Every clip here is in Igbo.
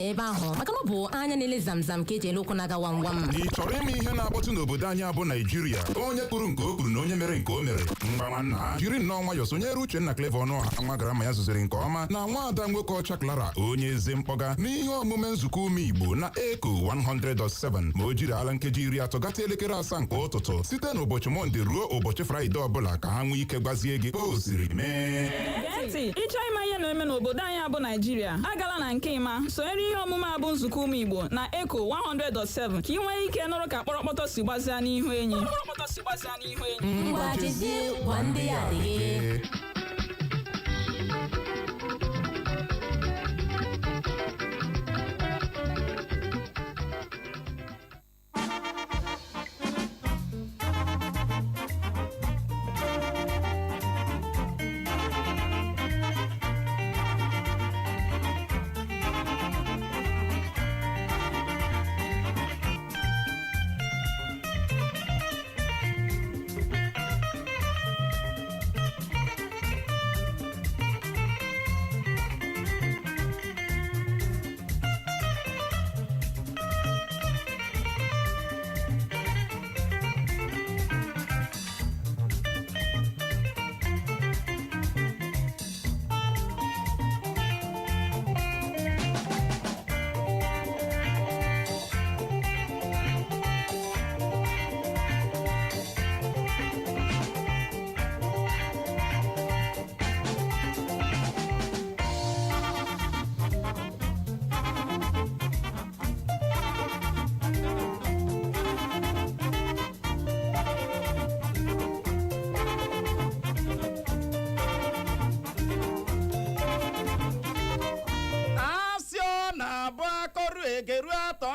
ebe ahụ maka na ọ bụ anya na-ele zamzam ka eji ele ụkwụ na-aga wam. Ị chọrọ ime ihe na-akpọtụ n'obodo anyị abụ Naijiria onye kwuru nke o kwuru na onye mere nke o mere mgba nwanna jiri nnọọ nwayọ sonyere Uchenna Clever Ọnụọha nwa gara ma ya zụziri nke ọma na nwaada nwoke ọcha Clara onye eze mkpọga n'ihe omume nzukọ ume Igbo na Eko 100.7 ma o jiri ala nkeji 30 gata elekere 7 nke ụtụtụ site n'ụbọchị Mọnde ruo ụbọchị Fraịde ọbụla ka ha nwee ike gwazie gị o siri mee. Ịchọ ịma ihe na-eme n'obodo anyị abụ Naijiria agala na nke ịma sonyere ihe omume abụ nzukọ ume Igbo na Eko 100.7 ka ị nwee ike nụrụ ka kpọrọkpọtọ si gbazia n'ihu enyi. Ngwa jezie gwa ndị ya adịghị.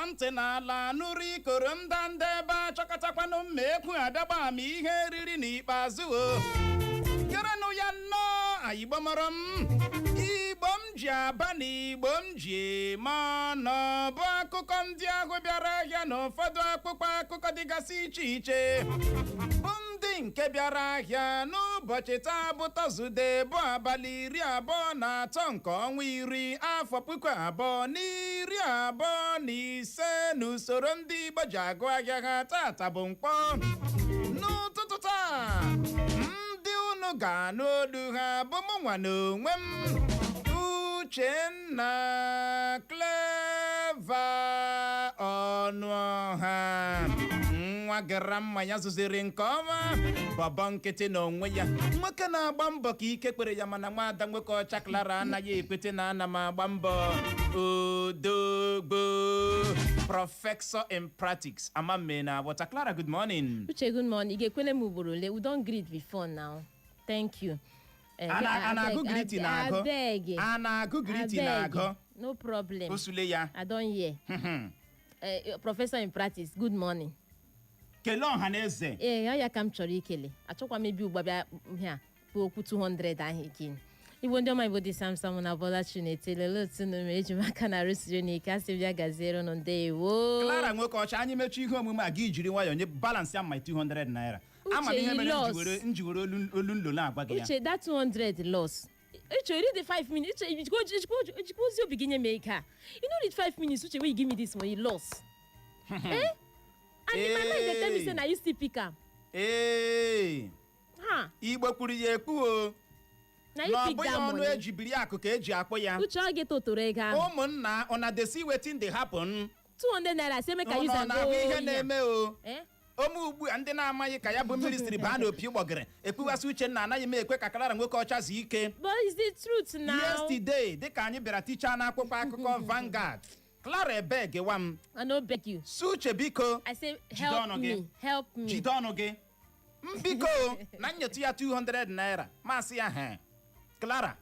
ntị n'ala nụrụ ikoro ndanda ebe achọkọtakwanụ mma ekwu adagba ama ihe eriri n'ikpeazụ o kerenụ ya nnọọ Igbo mara m Igbo m ji aba na Igbo m ji eme ọnụ bụ akụkọ ndị ahụ bịara ahịa na ụfọdụ akpụkpọ akụkọ dịgasị iche iche bụ ndị nke bịara ahịa n'ụbọchị taa bụ Tọzde bụ abalị 23 nke ọnwa 10 afọ 2025 n'usoro ndị Igbo ji agụ ahịa ha tata bụ Nkwọ. N'ụtụtụ taa ndị unu ga-anụ olu ha bụ mụnwa na onwe m Uchenna Clever Ọnụọha nwa gara mma ya zụziri nke ọma bọbọ nkịtị na onwe ya nwoke na-agba mbọ ka ike kpere ya mana nwaada nwoke ọcha Clara anaghị ekwete na ana m agba mbọ odogbo Professor in practice amamme na water. Clara, good morning. Uche, good morning. Igekwele m ugboro ole. We don't greet before now. Thank you. Ana go greeting na ago. Ana go greeting na ago. No problem. Osule ya. I don't hear. Professor in practice, good morning. Kele ọha na eze. Ya ka m chọrọ ikele. Achọkwa m ebi ugbabịa here bụ okwu 200 ahụ again. Igbo ndị ọma Igbo dị Samsam na Bola Chinete lele otu nụrụ ejimaka na arụsiri n'ike asị bịa gaziere ụnụ ndewo. Clara nwoke ọcha anyị mechi ihe omume a gị jiri nwayọ nye balance ya my 200 naira. Ama m ihe mere njiwere olu nlo na-agwa gị ya. Uche, that 200 loss. Uche, you need the 5 minutes. Uche, you go your beginning make her. You don't need 5 minutes. Uche, when you give me this money, loss. And in my mind, they tell me say na you still pick am. Igbo kwuru ya ekwu o. Na you pick that money. Ọnụ ejibiri akụ ka eji akpọ ya. Uche, ọ ga-etotoro ego ahụ. Ụmụnna una dey see wetin dey happen. 200 naira say make I use am go. Ihe na-eme o. Ome ugbu a ndị na-amaghị ka ya bụ ministry baa n'opi ụgbọgịrị ekpuwasị Uchenna anaghị m ekwe ka Clara nwoke ọcha zie ike. But it's the truth now. Yesterday dịka anyị bịara ticha n'akwụkwọ akụkọ Vanguard Clara ebegewa m. I no beg you. Suche biko. I say help me. Jide ọnụ gị. Mbiko na nyetu ya 200 naira masị ya he Clara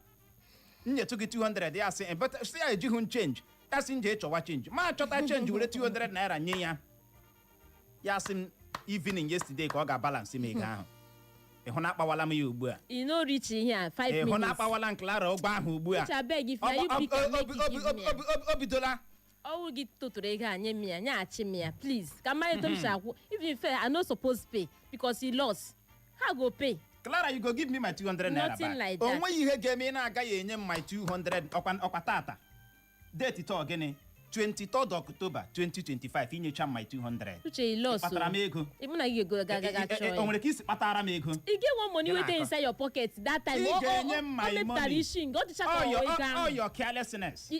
nyetu gị 200 ya sị but si ya ejighị change ya sị nje chọwa change ma chọta change were 200 naira nye ya ya sị evening yesterday ka ọ ga-balance m ego ahụ. Ịhụ na akpawala m ya ugbu a. You no reach here 5 minutes. Ịhụ na akpawala m Clara ụgwọ ahụ ugbu a. Which I beg if you pick and make it give me. Obidola. Ọwụ gị totoro ego a nye m ya nyaghachi m ya please. Ka mmadụ tom si akwụ even fair I no suppose pay because he lost. How go pay? Clara, you go give me my 200 naira back. Nothing like that. Onwe ihe ga-eme na agaghị enye m my 200 ọkwa tata. Date ito gịnị? 23 October 2025 inyecha my 200. Uche loss. Kpatara m ego. Even na you go gaga choy. O nwere ka isi kpatara m ego. You get one money wey dey inside your pocket that time. You get my money. Go to check all your carelessness.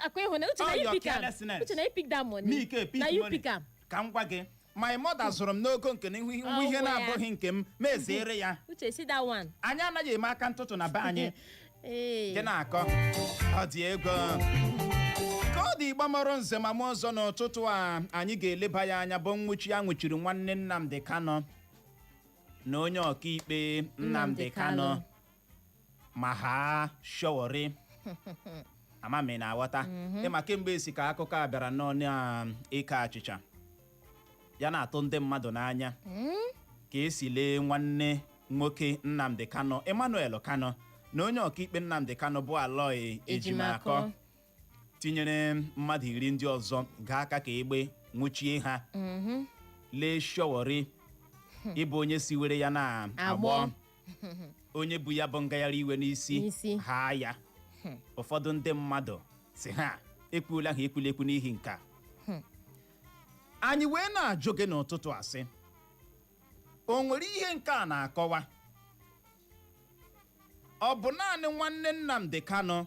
Akwe hone uche na you pick am. Uche na you pick that money. Me ke pick money. Na you pick am. Ka m gwa gị, my mother zụrụ m n'ogo nke na ihe na-abụghị nke m meziere ya. Uche see that one. Anyị anaghị eme aka ntụtụ na be anyị. Gị na-akọ ọ dị ego. Ka ọ dị ịgbamọrọ nze ma mụ ọzọ n'ụtụtụ a anyị ga-eleba ya anya bụ nnwuchi a nwụchiri nwanne Nnamdi Kanu na onye ọkaikpe Nnamdi Kanu ma ha Sowore. Amami na aghọta ịma kemgbe esi ka akụkọ a bịara n'ọnụ ike achịcha ya na-atụ ndị mmadụ n'anya ka esi lee nwanne nwoke Nnamdi Kanu Emmanuel Kanu na onye ọkaikpe Nnamdi Kanu bụ Aloy Ejimakọ tinyere mmadụ 10 ndị ọzọ gaa aka ka egbe nwụchie ha lee Sowore ịbụ onye siwere ya na agbọ onye bụ ya bụ ngaghari iwe n'isi ha ya. Ụfọdụ ndị mmadụ si ha ekwuola ha ekwulekwu n'ihi nka anyị wee na-ajụ gị n'ụtụtụ asị o nwere ihe nke a na-akọwa ọ bụ naanị nwanne Nnamdi Kanu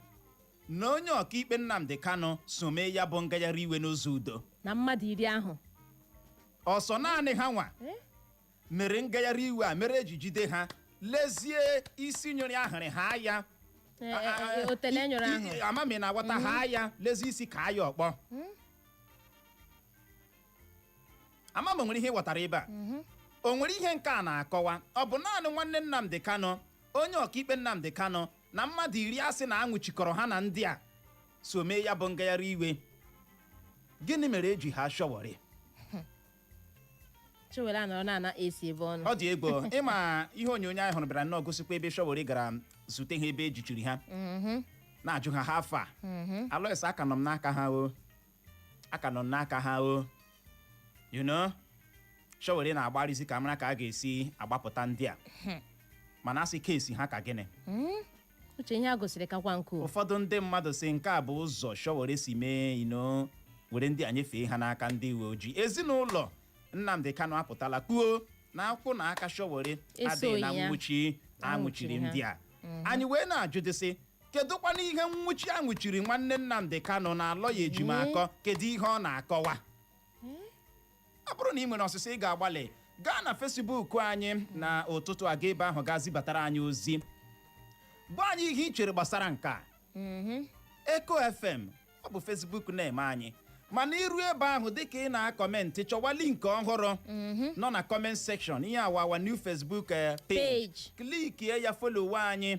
na onye ọkaikpe Nnamdi Kanu so mee ya bụ ngaghari iwe n'ụzọ udo na mmadụ 10 ahụ ọsọ naanị ha nwa mere ngaghari iwe a mere eji jide ha lezie isi nyụrụ ahịrị ha ya otele nyụrụ ahụ amami na aghọta ha ya lezie isi ka ya ọkpọ amama nwere ihe ịghọtara ebe a o nwere ihe nke a na-akọwa ọ bụ naanị nwanne Nnamdi Kanu onye ọkaikpe Nnamdi Kanu na mmadụ 10 asị na anwụchikọrọ ha na ndị a so mee ya bụ ngaghari iwe. Gịnị mere eji ha Sowore? Sowore anọrọ na esi ebe ọnụ. Ọ dị egbo ịma ihe onyonyo anyị hụrụ bịara nnọọ gosikwa ebe Sowore gara zute ha ebe ejichiri ha na-ajụ ha afọ a Alois aka nọ m n'aka ha o you know Sowore na-agbarizi ka mara ka a ga-esi agbapụta ndị a mana asị kesi ha ka gịnị uche ihe a gosiri kakwa nkụ. Ụfọdụ ndị mmadụ si nke a bụ ụzọ Sowore si mee were ndị a nyefee ha n'aka ndị uwe ojii. Ezinụlọ Nnamdi Kanu apụtala kwuo na akwụkwọ na aka Sowore adịghị na nnwuchi anwụchiri ndị a. Anyị wee na-ajụdịsị kedụkwana ihe nnwuchi anwụchiri nwanne Nnamdi Kanu na Aloy Ejimakọ kedu ihe ọ na-akọwa? Ọ bụrụ na ị nwere ọsịsọ ị ga-agbalị gaa na Facebook anyị na ụtụtụ aga ebe ahụ gaa zibatara anyị ozi gwa anyị ihe ị chere gbasara nke a. Eko FM ọ bụ Facebook na-eme anyị mana iru ebe ahụ dịka ị na-akọmentị chọwa link ọhụrụ nọ na comment section ihe awawa new Facebook page klikie ya follow anyị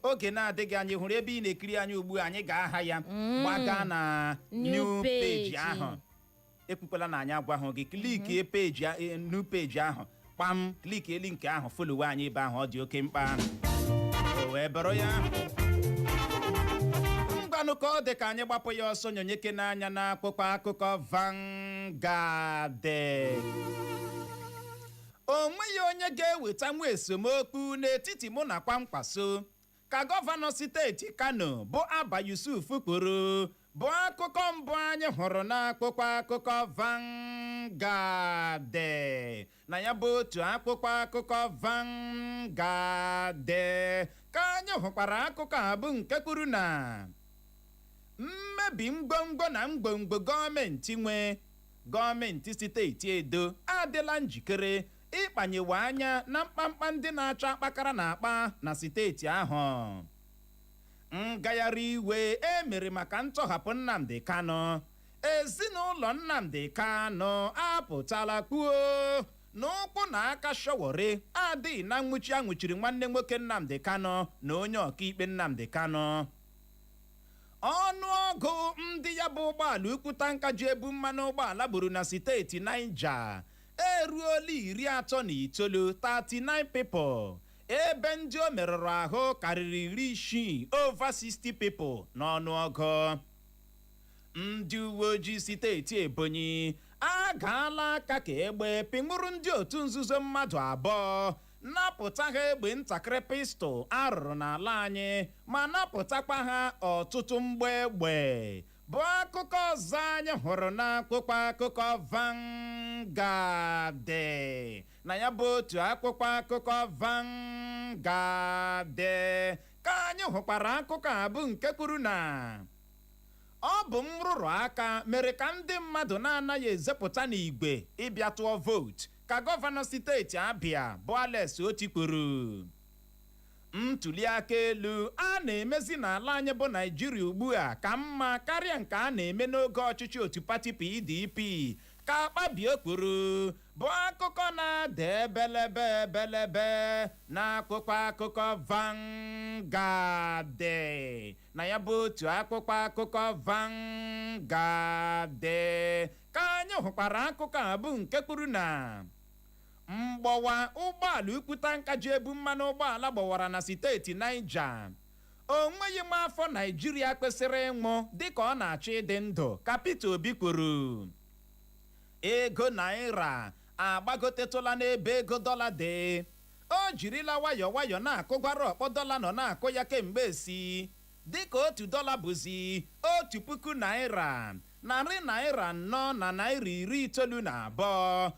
oge na-adịghị anyị hụrụ ebe ị na-ekiri anyị ugbu anyị ga-aha ya gbaga na new page ahụ. Ekwukwala na anyị agwahụ gị klikie page new page ahụ kpam klikie link ahụ follow anyị ebe ahụ ọ dị oke mkpa o wee bụrụ ya ngwanụ ka ọ dị ka anyị gbapụ ya ọsọ nyonyeke n'anya na akpụkpọ akụkọ Vanguard. O nweghị onye ga-eweta nwa esemokwu n'etiti mụ na Kwankwaso ka gọvanọ steeti Kano bụ Abba Yusuf kwuru bụ akụkọ mbụ anyị hụrụ n'akpụkpọ akụkọ Vanguard na ya bụ otu akpụkpọ akụkọ Vanguard ka anyị hụkwara akụkọ a bụ nke kwuru na mmebi ngwongwo na mgbomgbo gọọmenti steeti Edo adịla njikere ịkpanyewe anya na mkpamkpa ndị na-achọ akpakara na akpa na steeti ahụ. Ngaghari iwe emere maka ntọhapụ Nnamdi Kanu. Ezinụlọ Nnamdi Kanu apụtala kwuo n'ụkwụ na aka Sowore adịghị na nnwuchi anwụchiri nwanne nwoke Nnamdi Kanu na onye ọkaikpe Nnamdi Kanu. Ọnụọgụ ndị ya bụ ụgbọala ukwu tanka ji ebu mmanụ ụgbọala gburu na steeti Niger eruola 39 39 people ebe ndị o merụrụ ahụ karịrị 60 over 60 people n'ọnụọgụ. Ndị uwe ojii steeti Ebonyi agaala aka ka egbe pịnwụrụ ndị otu nzuzo mmadụ 2 napụta ha egbe ntakịrị pistol arụrụ n'ala anyị ma napụtakwa ha ọtụtụ mgbe egbe bụ akụkọ ọzọ anyị hụrụ n'akwụkwọ akụkọ Vanguard. Na ya bụ otu akwụkwọ akụkọ Vanguard ka anyị hụkwara akụkọ a bụ nke kwuru na ọ bụ nrụrụ aka mere ka ndị mmadụ na-anaghị ezepụta n'igwe ịbịa tụọ vootu ka gọvanọ steeti Abia bụ Alex Oti kwuru. Ntuli aka elu a na-emezi n'ala anyị bụ Naijiria ugbu a ka mma karịa nke a na-eme n'oge ọchịchị otu pati PDP ka Akpabio kwuru, bụ akụkọ na-ada ebelebe n'akwụkwọ akụkọ Vanguard. Na ya bụ otu akwụkwọ akụkọ Vanguard ka anyị hụkwara akụkọ a bụ nke kwuru na mgbawa ụgbọala ukwuta nka ji ebu mmanụ ụgbọala gbawara na steeti Niger. O nweghị m afọ Naijiria kwesịrị ịnwụ dịka ọ na-achọ ịdị ndụ ka Peter Obi kwuru. Ego naira agbagotetụla n'ebe ego dọla dị. O jirila nwayọọ na-akụgwara ọkpọ dọla nọ na-akụ ya kemgbe esi, dịka otu dọla bụzi 1,000 naira, narị naira 4 na naira 92,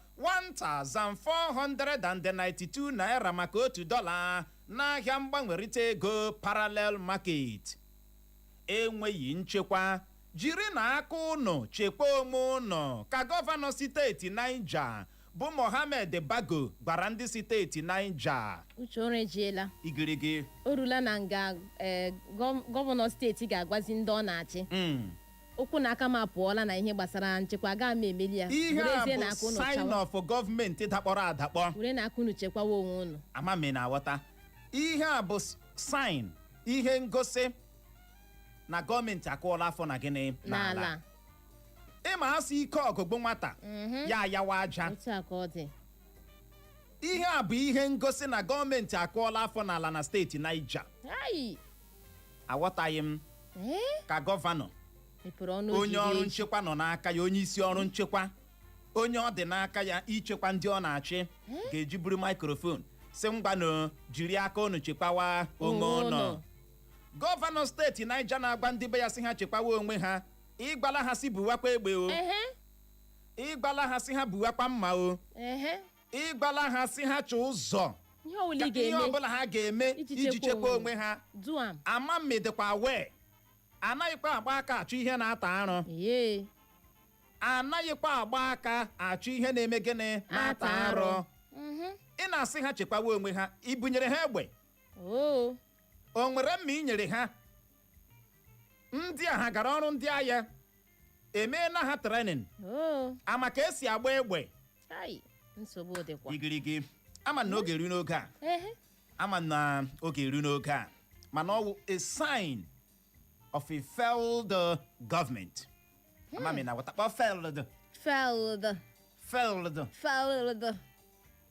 1,492 naira maka otu dọla n'ahịa mgbanwerịta ego parallel market. Enweghị nchekwa, jiri na aka ụnụ chekwaa onwe ụnụ ka gọvanọ steeti Niger bụ Mohammed Bago gwara ndị steeti Niger. Uche ọrụ ejiela. Igirigi. O rula na nga gọvanọ steeti ga-agwazi ndị ọ na-achị. Okwu na aka m apụọla na ihe gbasara nchekwa aga m emeli ya. Ihe a bụ sign of gọọmenti dakpọrọ adakpọ. Were na aka unu chekwawa onwe unu. Ama m na-aghọta. Ihe a bụ sign, ihe ngosi na gọọmenti akụọla afọ na gịnị n'ala. Ịma asị ike ọgụgụ nwata ya ayawa aja. Otu a ka ọ dị. Ihe a bụ ihe ngosi na gọọmenti akụọla afọ n'ala na steeti Niger. Aghọtaghị m ka gọvanọ onye ọrụ nchekwa nọ n'aka ya, onye isi ọrụ nchekwa, onye ọ dị n'aka ya ichekwa ndị ọ na-achị ga-eji buru maikrofon si ngwanụ jiri aka unu chekwawa onwe ụnụ. Gọvanọ steeti Niger na-agwa ndị be ya si ha chekwawa onwe ha, ịgbala ha si buwakwa egbe o, ịgbala ha si ha buwakwa mma o, ịgbala ha si ha chọọ ụzọ ihe ọbụla ha ga-eme iji chekwa onwe ha. Ama mmedekwa wee anaghịkwa agba aka achụ ihe na-ata arụ, anaghịkwa agba aka achụ ihe na-eme gịnị na-ata arụ. Ị na-asị ha chekwawa onwe ha, ị bunyere ha egbe? O nwere mma i nyere ha? Ndị a ha gara ọrụ ndị agha, emeela ha trenin ama ka esi agba egbe. Igirigi. Ama na oge eru n'oge a, ama na oge eru n'oge a, mana ọ wụ a sign of a failed government. Ama m na watakpọ failed.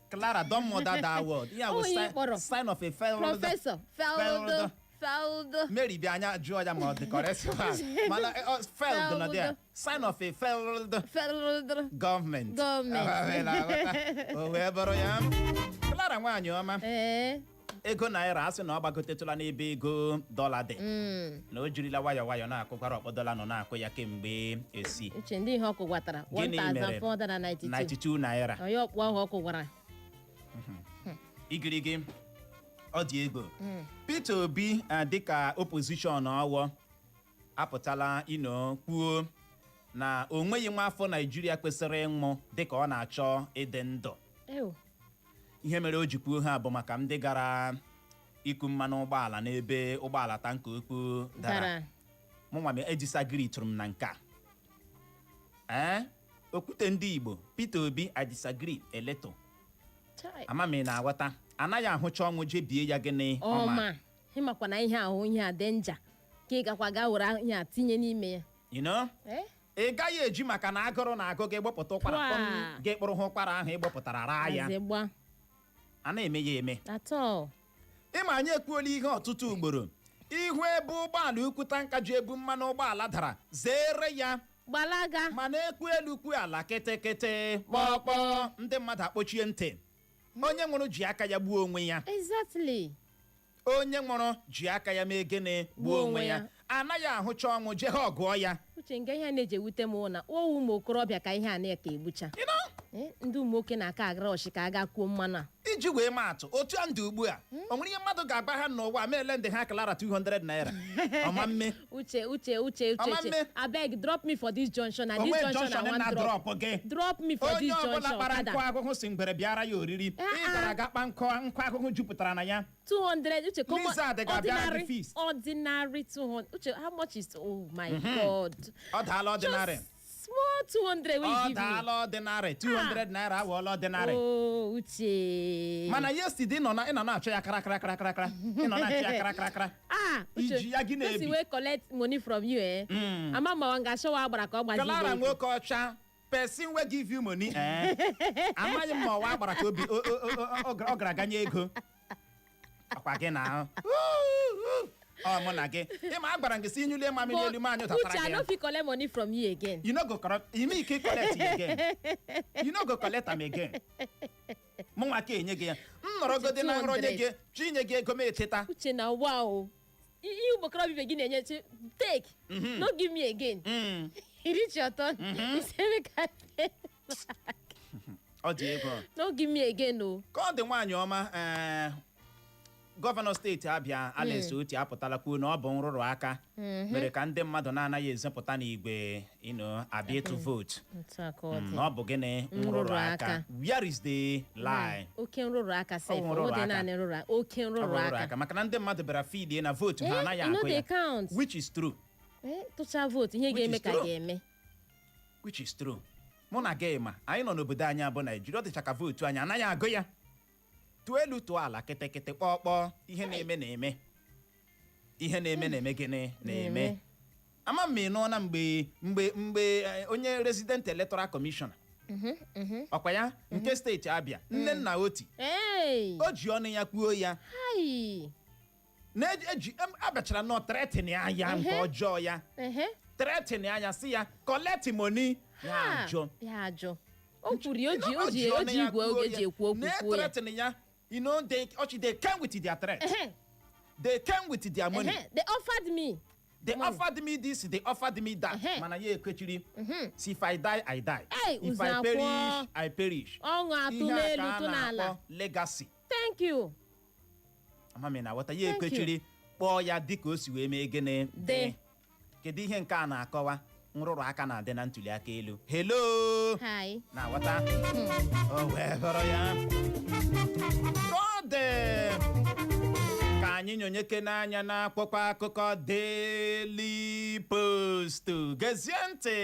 Clara, don't mother that word. Yeah, was sign of a failed. Professor, failed. Mary be anya jụọ ya ma ọ dị correct. Mana failed no there. Sign of a failed government. O wee bụrụ ya. Clara nwaanyị ọma. Ego naira asị na ọ gbagotetụla n'ebe ego dọla dị. Na o jirila nwayọọ na-akụkwara ọkpọ dọla nọ na-akụ ya kemgbe esi. Uche ndị ihe ọkụ gwatara 1,492 naira. Onye ọkpụ ahụ ọkụ gwara. Igirigi. Ọ dị ego. Peter Obi dịka opposition ọwọ apụtala kwuo na o nweghị nwa afọ Naijiria kwesịrị ịnwụ dịka ọ na-achọ ịdị ndụ. Ihe mere o ji kwuo ha bụ maka ndị gara iku mmanụ ụgbọala n'ebe ụgbọala tanka okpu dara. Mụnwa m edisagiri tụrụ m na nke a. Okwute ndị Igbo, Peter Obi I disagree a little. Ama m na-aghọta. Anaghị ahụcha ọnwụ jebie ya gịnị ọma. Ịmakwa na ihe ahụ ihe a dị nja ka ị gakwa ga were ihe a tinye n'ime ya. Ị gaghị eji maka na agụrụ na-agụ gị gbọpụta ụkwara gị kpụrụ ha ụkwara ahụ ịgbọpụtara raa ya. A na-eme ya eme. Ịma anyị ekwuola ihe ọtụtụ ugboro. Ihu ebe ụgbọala ukwuta nka ji ebu mmanụ ụgbọala dara, zere ya. Gbalaga. Mana ekwu elu kwu ala kịtịkịtị kpọkpọ, ndị mmadụ akpọchie ntị. Onye nwụrụ ji aka ya gbuo onwe ya. Exactly. Onye nwụrụ ji aka ya mee gịnị gbuo onwe ya. Anaghị ahụcha ọnwụ je ha ọgụọ ya. uche nga ihe a na-eji ewute m na owu ụmụ okorobịa ka ihe a na-eke egbucha ndị ụmụ nwoke na-aka agara ọchị ka a ga kwuo mmanụ a iji wee maatụ otu a ndụ ugbu a o nwere ihe mmadụ ga-agba ha n'ụwa ma ele ndị ha kalara 200 naira ọmamme uche abeg drop me for this junction na this junction I want drop me for this junction onye ọbụla kpara nkụ ahụhụ si ngwere bịara ya oriri ị gara aga kpa nkụ ahụhụ jupụtara na ya 200 uche come ordinary 200 uche how much is oh my god ọ daala ordinary small 200 wey give me. daala ordinary 200 naira awọla ordinary oh uche mana yesterday ị nọ na-achọ ya kara ị nọ na-achọ ya kara uche iji ya gị na-ebi person wey collect money from you ama ma nga show agbara ka ọ gbazi Kalara nwoke ọcha person wey give you money amaghị m ma ọwa agbara ka obi ọ gara ganye ego akwa gị na mụ na gị ịma agbara gị si nyụlie mamị n'elu m anyị tatara gị uche I no fit collect money from you again you no go correct you mean you collect again you no go collect am again mụ nwa ka enye gị ya m nọrọgodi na nrọ nye gị chinye gị ego m echeta uche na wow ihe ụmụ okorobịa gị na-enye take no give me again you reach your turn you say make I pay ọ dị ego no give me again o ka ọ dị nwaanyị ọma gọvanọ steeti Abia Alex Oti apụtala kwuo na ọ bụ nrụrụ aka mere ka ndị mmadụ na-anaghị ezepụta n'igwe abịa ịtụ vootu na ọ bụ gịnị nrụrụ aka where is the lie oke nrụrụ aka sef ọ dị naanị oke nrụrụ aka maka na ndị mmadụ bịara fidie na vootu ha anaghị agụ ya which is true tụcha vootu ihe ga-eme ka ga-eme which is true mụ na gị ma anyị nọ n'obodo anyị abụ Naijiria ọ dịcha ka vootu anyị anaghị agụ ya tụọ elu tụọ ala kịtịkịtị kpọkpọ ihe na-eme ihe na-eme gịnị na-eme ama m ịnụ na mgbe onye resident electoral commissioner ọkwa ya nke steeti Abia Nnenna Oti o ji ọnụ ya kwuo ya na-eji abịachara nọ tretini anya nke ọjọọ ya tretini anya si ya collect money ya ajọ o kwuru o ji igwe oge ji ekwu okwu kwuo ya you know they came with their threat they came with their money they offered me this they offered me that mana ya ekwechiri see if I die I die if I perish I perish ọṅụ atụ n'elu tụ n'ala legacy thank you amami na wata ya ekwechiri kpọọ ya dịka o si wee mee gịnị dị kedu ihe nke a na-akọwa nrụrụ aka na-adị na ntuli aka elu hello hi na wata o wee họrọ ya ka anyị nyonyeke n'anya na akpụkpọ akụkọ Daily Post gezie ntị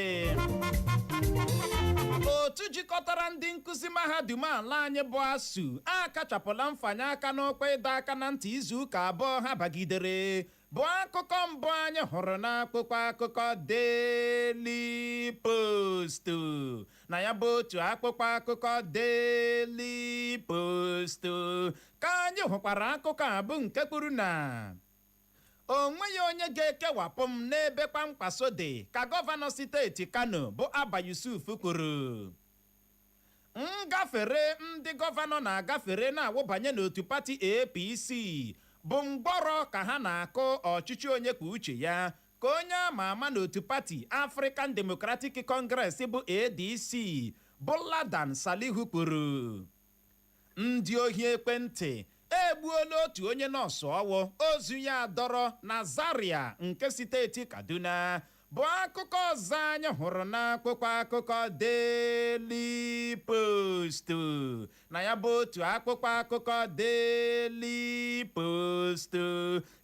otu jikọtara ndị nkụzi mahadum ala anyị bụ ASUU akachapụla mfanye aka n'ọkwa ịdọ aka na ntị izu ụka abụọ ha bagidere bụ akụkọ mbụ anyị hụrụ n'akpụkpọ akụkọ Daily Post na ya bụ otu akpụkpọ akụkọ Daily Post ka anyị hụkwara akụkọ a bụ nke kwuru na o nweghị onye ga-ekewapụ m n'ebe kpamkpaso dị ka gọvanọ steeti Kano bụ Abba Yusuf kwuru ngafere ndị gọvanọ na-agafere na-awụbanye n'otu pati APC bụ mgbọrọ ka ha na-akụ ọchịchị onye kwuo uche ya ka onye ama ama n'otu pati African Democratic Congress bụ ADC bụ Ladan Salihu kwuru ndị ohi ekwentị egbuola otu onye nọọsụ ọwụ ozu ya dọrọ na Zaria nke steeti Kaduna bụ akụkọ ọzọ anyị hụrụ n'akwụkwọ akụkọ Daily Post na ya bụ otu akwụkwọ akụkọ Daily Post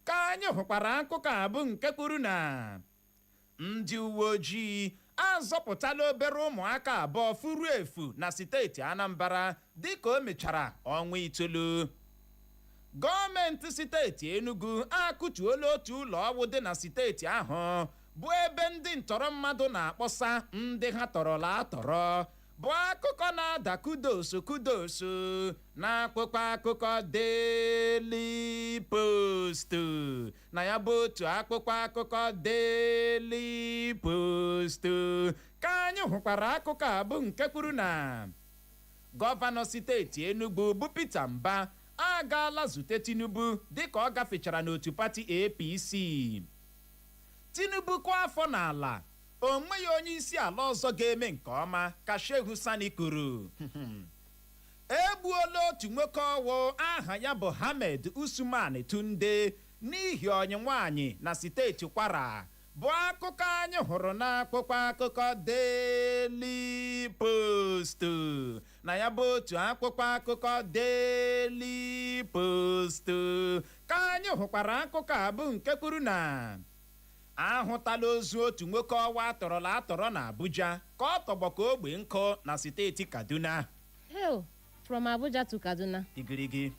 ka anyị hụkwara akụkọ a bụ nke kwuru na ndị uwe ojii azọpụtala obere ụmụaka abụọ furu efu na steeti Anambra dịka o mechara ọnwa itoolu. Gọọmenti steeti Enugu akụtuola otu ụlọ ọgwụ dị na steeti ahụ bụ ebe ndị ntọrọ mmadụ na-akpọsa ndị ha tọrọla atọrọ bụ akụkọ na-ada kudosu n'akwụkwọ akụkọ Daily Post na ya bụ otu akwụkwọ akụkọ Daily Post ka anyị hụkwara akụkọ a bụ nke kwuru na gọvanọ steeti Enugu bụ Peter Mba agaala zute Tinubu dịka ọ gafechara n'otu pati APC. Tinubu kwa afọ n'ala o nweghị onye isi ala ọzọ ga-eme nke ọma ka Shehu Sani kwuru. Egbuola otu nwoke ọwụ aha ya bụ Ahmed Usman Tunde n'ihi onye nwaanyị na steeti Kwara bụ akụkọ anyị hụrụ n'akwụkwọ akụkọ Daily Post. Na ya bụ otu akwụkwọ akụkọ Daily Post ka anyị hụkwara akụkọ a bụ nke kwuru na ahụtala ozu otu nwoke ọwa atọrọla atọrọ na Abuja ka ọ tọgbọ ka ogbe nkụ na steeti Kaduna. From Abuja to Kaduna. Igirigi.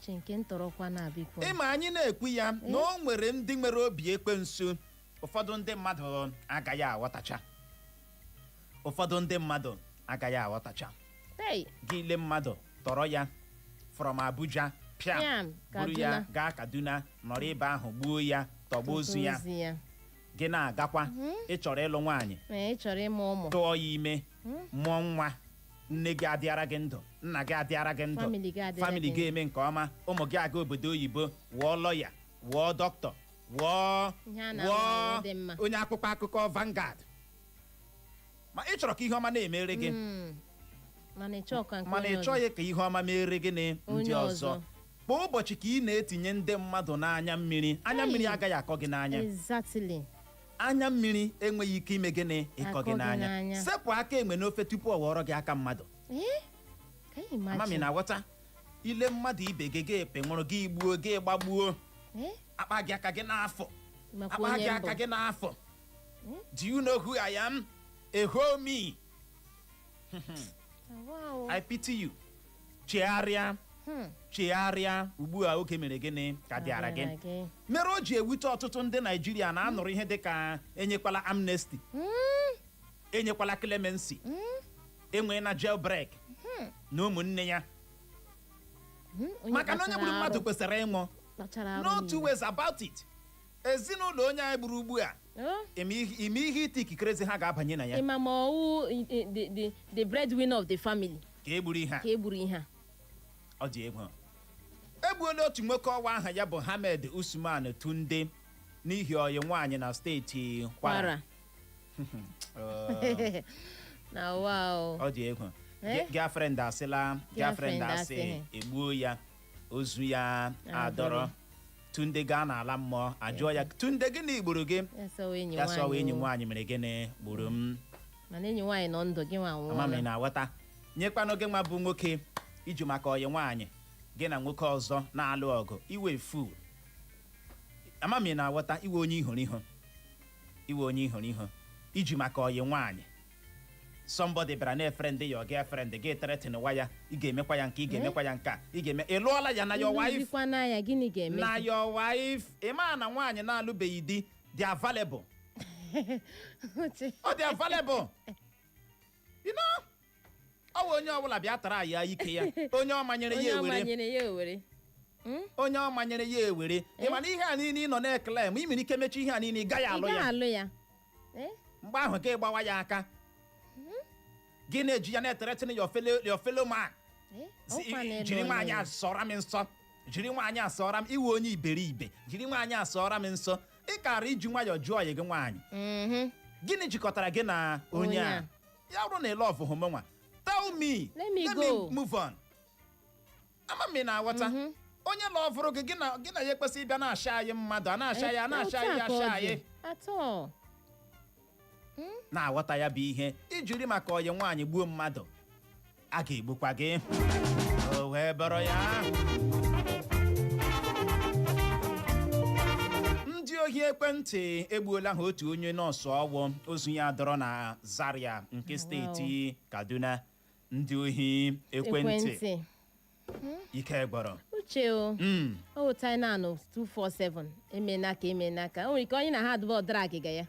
Chinke ntọrọkwa na biko. Ịma anyị na-ekwu ya na o nwere ndị nwere obi ekwensu. Ụfọdụ ndị mmadụ agaghị aghọtacha. Gị ile mmadụ tọrọ ya from Abuja pịam buru ya gaa Kaduna nọrọ ebe ahụ gbuo ya tọgba ozu ya. Gị na-agakwa ịchọrọ ịlụ nwaanyị, ịchọrọ ịmụ ụmụ, tụọ ya ime, mụọ nwa, nne gị adịara gị ndụ, nna gị adịara gị ndụ, famili gị eme nke ọma, ụmụ gị aga obodo oyibo wụọ lọya, wụọ dọkịta, wụọ onye akpụkpọ akụkọ Vanguard. Ma ị chọrọ ka ihe ọma na-emere gị, mana ị chọghị ka ihe ọma mere gị na ndị ọzọ. Kwa ụbọchị ka ị na-etinye ndị mmadụ n'anya mmiri, anya mmiri agaghị akọ gị n'anya. Anya mmiri enweghị ike ime gịnị ịkọ gị n'anya. Sepụ aka enwe n'ofe tupu ọ ghọrọ gị aka mmadụ. Amami na-aghọta. Ile mmadụ ibe gị ga-epe nwụrụ gị gbuo gị gbagbuo, akpa gị aka gị n'afọ, akpa gị aka gị n'afọ. Do you know who I am? A homie. I pity you. Chegharịa ugbu a oge mere gịnị ka dịara gị. Mere o ji ewute ọtụtụ ndị Naijiria na-anụrụ ihe dịka enyekwala amnesty, enyekwala clemency, enweela jailbreak na ụmụnne ya. Maka na onye gburu mmadụ kwesịrị ịnwụ. No two ways about it. Ezinụlọ onye anyị gburu ugbu a ime ihe ite ikikere ha ga-abanye na ya. The breadwinner of the family. Ka egburu ihe a. Ọ dị egwu. Egbuola otu nwoke ọwa aha ya bụ Ahmed Usman Tunde n'ihi ọyị nwaanyị na steeti Kwara. Ọ dị egwu. Girlfriend asị egbuo ya, ozu ya adọrọ. Tunde gaa n'ala mmụọ ajụọ ya, Tunde gịnị gburu gị? Ya sọ enyi nwaanyị mere gịnị gburu m. Mana enyi nwaanyị nọ ndụ gị nwa nwụọ. Amami na-aghọta. Nyekwanụ gị nwa bụ nwoke iju maka ọyị nwaanyị gị na nwoke ọzọ na-alụ ọgụ iwe fool. Amami na-aghọta iwe onye ihụrụ ihu iji maka ọyị nwaanyị. Somebody bịara na friend your girlfriend gị threaten wa ya, ị ga-emekwa ya nke, ị ga-emekwa ya nke, ị ga-eme ị lụọla ya na your wife. Na your wife ịma na nwaanyị na-alụbeghị di dị available. Ọ dị available. You know? Ọ bụ onye ọbụla bịa tara ya ike ya, onye ọ manyere ya ewere. Onye ọ manyere ya ewere. Ị ma na ihe a niile ị nọ na-ekele ma ị mere ike mechi ihe a niile ị gaghị alụ ya. Mgbe ahụ ka ị gbawa ya aka. Gị na-eji ya na-eteretin your fellow man. Jiri nwaanyị asọra m nsọ, jiri nwaanyị asọra m iwe onye iberibe, jiri nwaanyị asọra m nsọ. Ị kara iji nwayọọ jụọ ọyị gị nwaanyị. Gịnị jikọtara gị na onye a? Ya bụrụ na ị lọvụ hụ nwa, tell me, let me move on. Amami na-aghọta. Onye lọvụrụ gị gị na ya ekwesị ịbịa na-asha anyị mmadụ, a na-asha ya asha anyị. Na-aghọta ya bụ ihe ijiri maka ọyị nwaanyị gbuo mmadụ, a ga-egbukwa gị. O wee bụrụ ya. Ndị ohi ekwentị egbuola ha otu onye nọọsụ ọgwụ, ozu ya dọrọ na Zaria nke steeti Kaduna. Ndị ohi ekwentị ike gbọrọ uche o Tainanụ 247 emena ka o nwere ike onye na ha adụba ọdara agịga ya